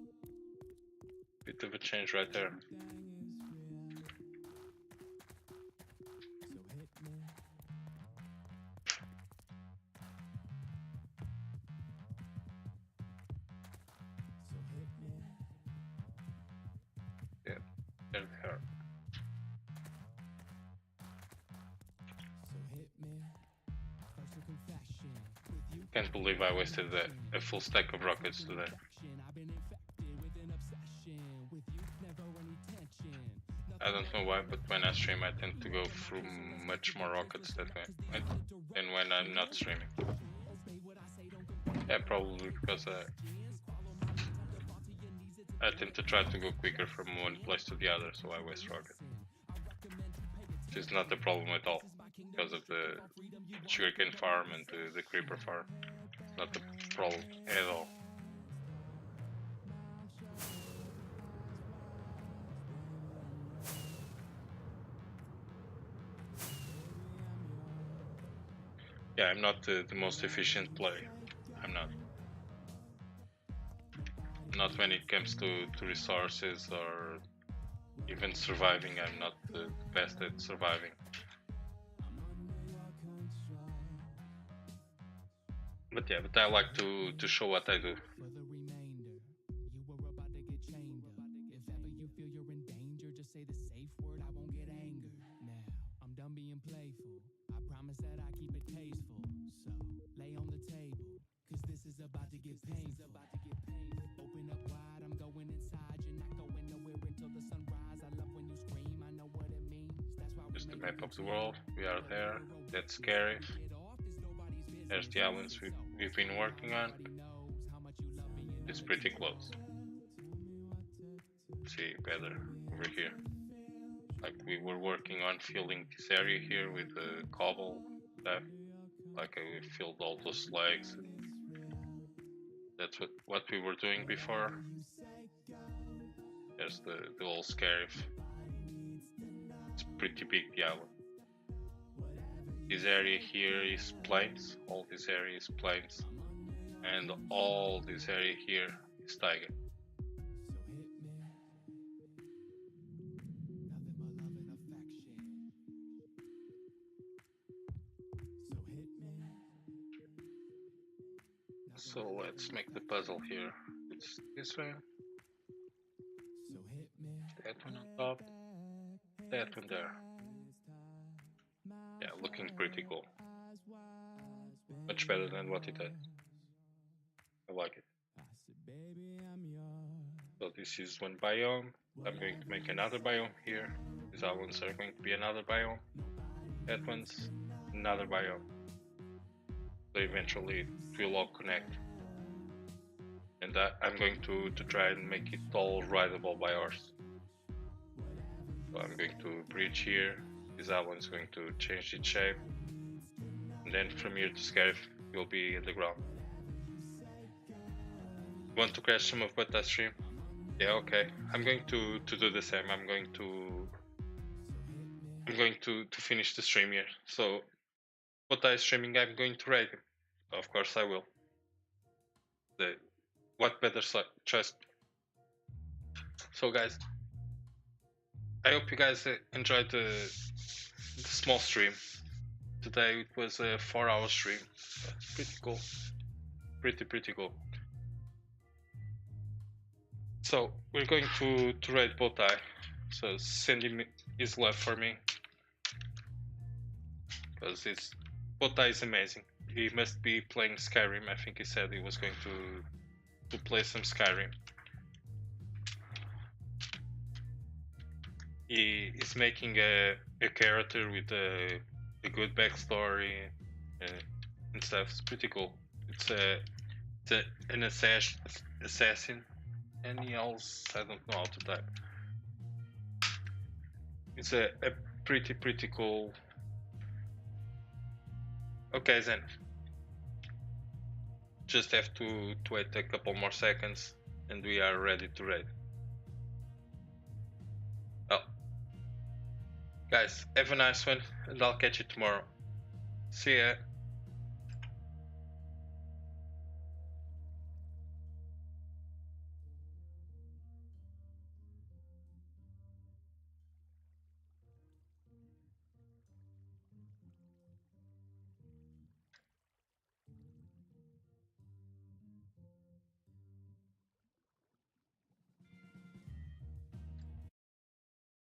Bit of a change right there. There's her. Can't believe I wasted a full stack of rockets today. I don't know why, but when I stream I tend to go through much more rockets that way than when I'm not streaming. Yeah, probably because I tend to try to go quicker from one place to the other, so I waste rockets. Which is not a problem at all, because of the sugarcane farm and the creeper farm. It's not a problem at all. Yeah, I'm not the most efficient player. I'm not. Not when it comes to resources or even surviving. I'm not the best at surviving. But yeah, but I like to show what I do. Just the map of the world. We are there. That's scary. There's the islands we've been working on. It's pretty close. See better over here. Like we were working on filling this area here with the cobble stuff. Like we filled all those legs. That's what we were doing before. There's the old Scarif. It's pretty big, the island. This area here is plains. All this area is plains. And all this area here is taiga. So let's make the puzzle here. It's this one. That one on top. That one there. Yeah, looking pretty cool. Much better than what it had. I like it. So this is one biome. I'm going to make another biome here. These islands are going to be another biome. That one's another biome. So eventually it will all connect. And I'm going to try and make it all rideable by horse. So I'm going to bridge here. This island's going to change its shape. And then from here to Scarif, you'll be in the ground. Want to crash some of what I stream? Yeah, okay. I'm going to do the same. I'm going to finish the stream here. So what I streaming, I'm going to rate him. Of course I will. The what better choice. So guys, I hope you guys enjoyed the small stream. Today it was a 4-hour stream. Pretty cool. Pretty cool. So we're going to rate Botai. So send him his love for me, because Botai is amazing. He must be playing Skyrim. I think he said he was going to play some Skyrim. He is making a character with a good backstory and stuff. It's pretty cool. It's an assassin. Any else? I don't know how to type. It's a pretty cool. Okay, then. Just have to wait a couple more seconds and we are ready to raid. Well, guys, have a nice one and I'll catch you tomorrow. See ya.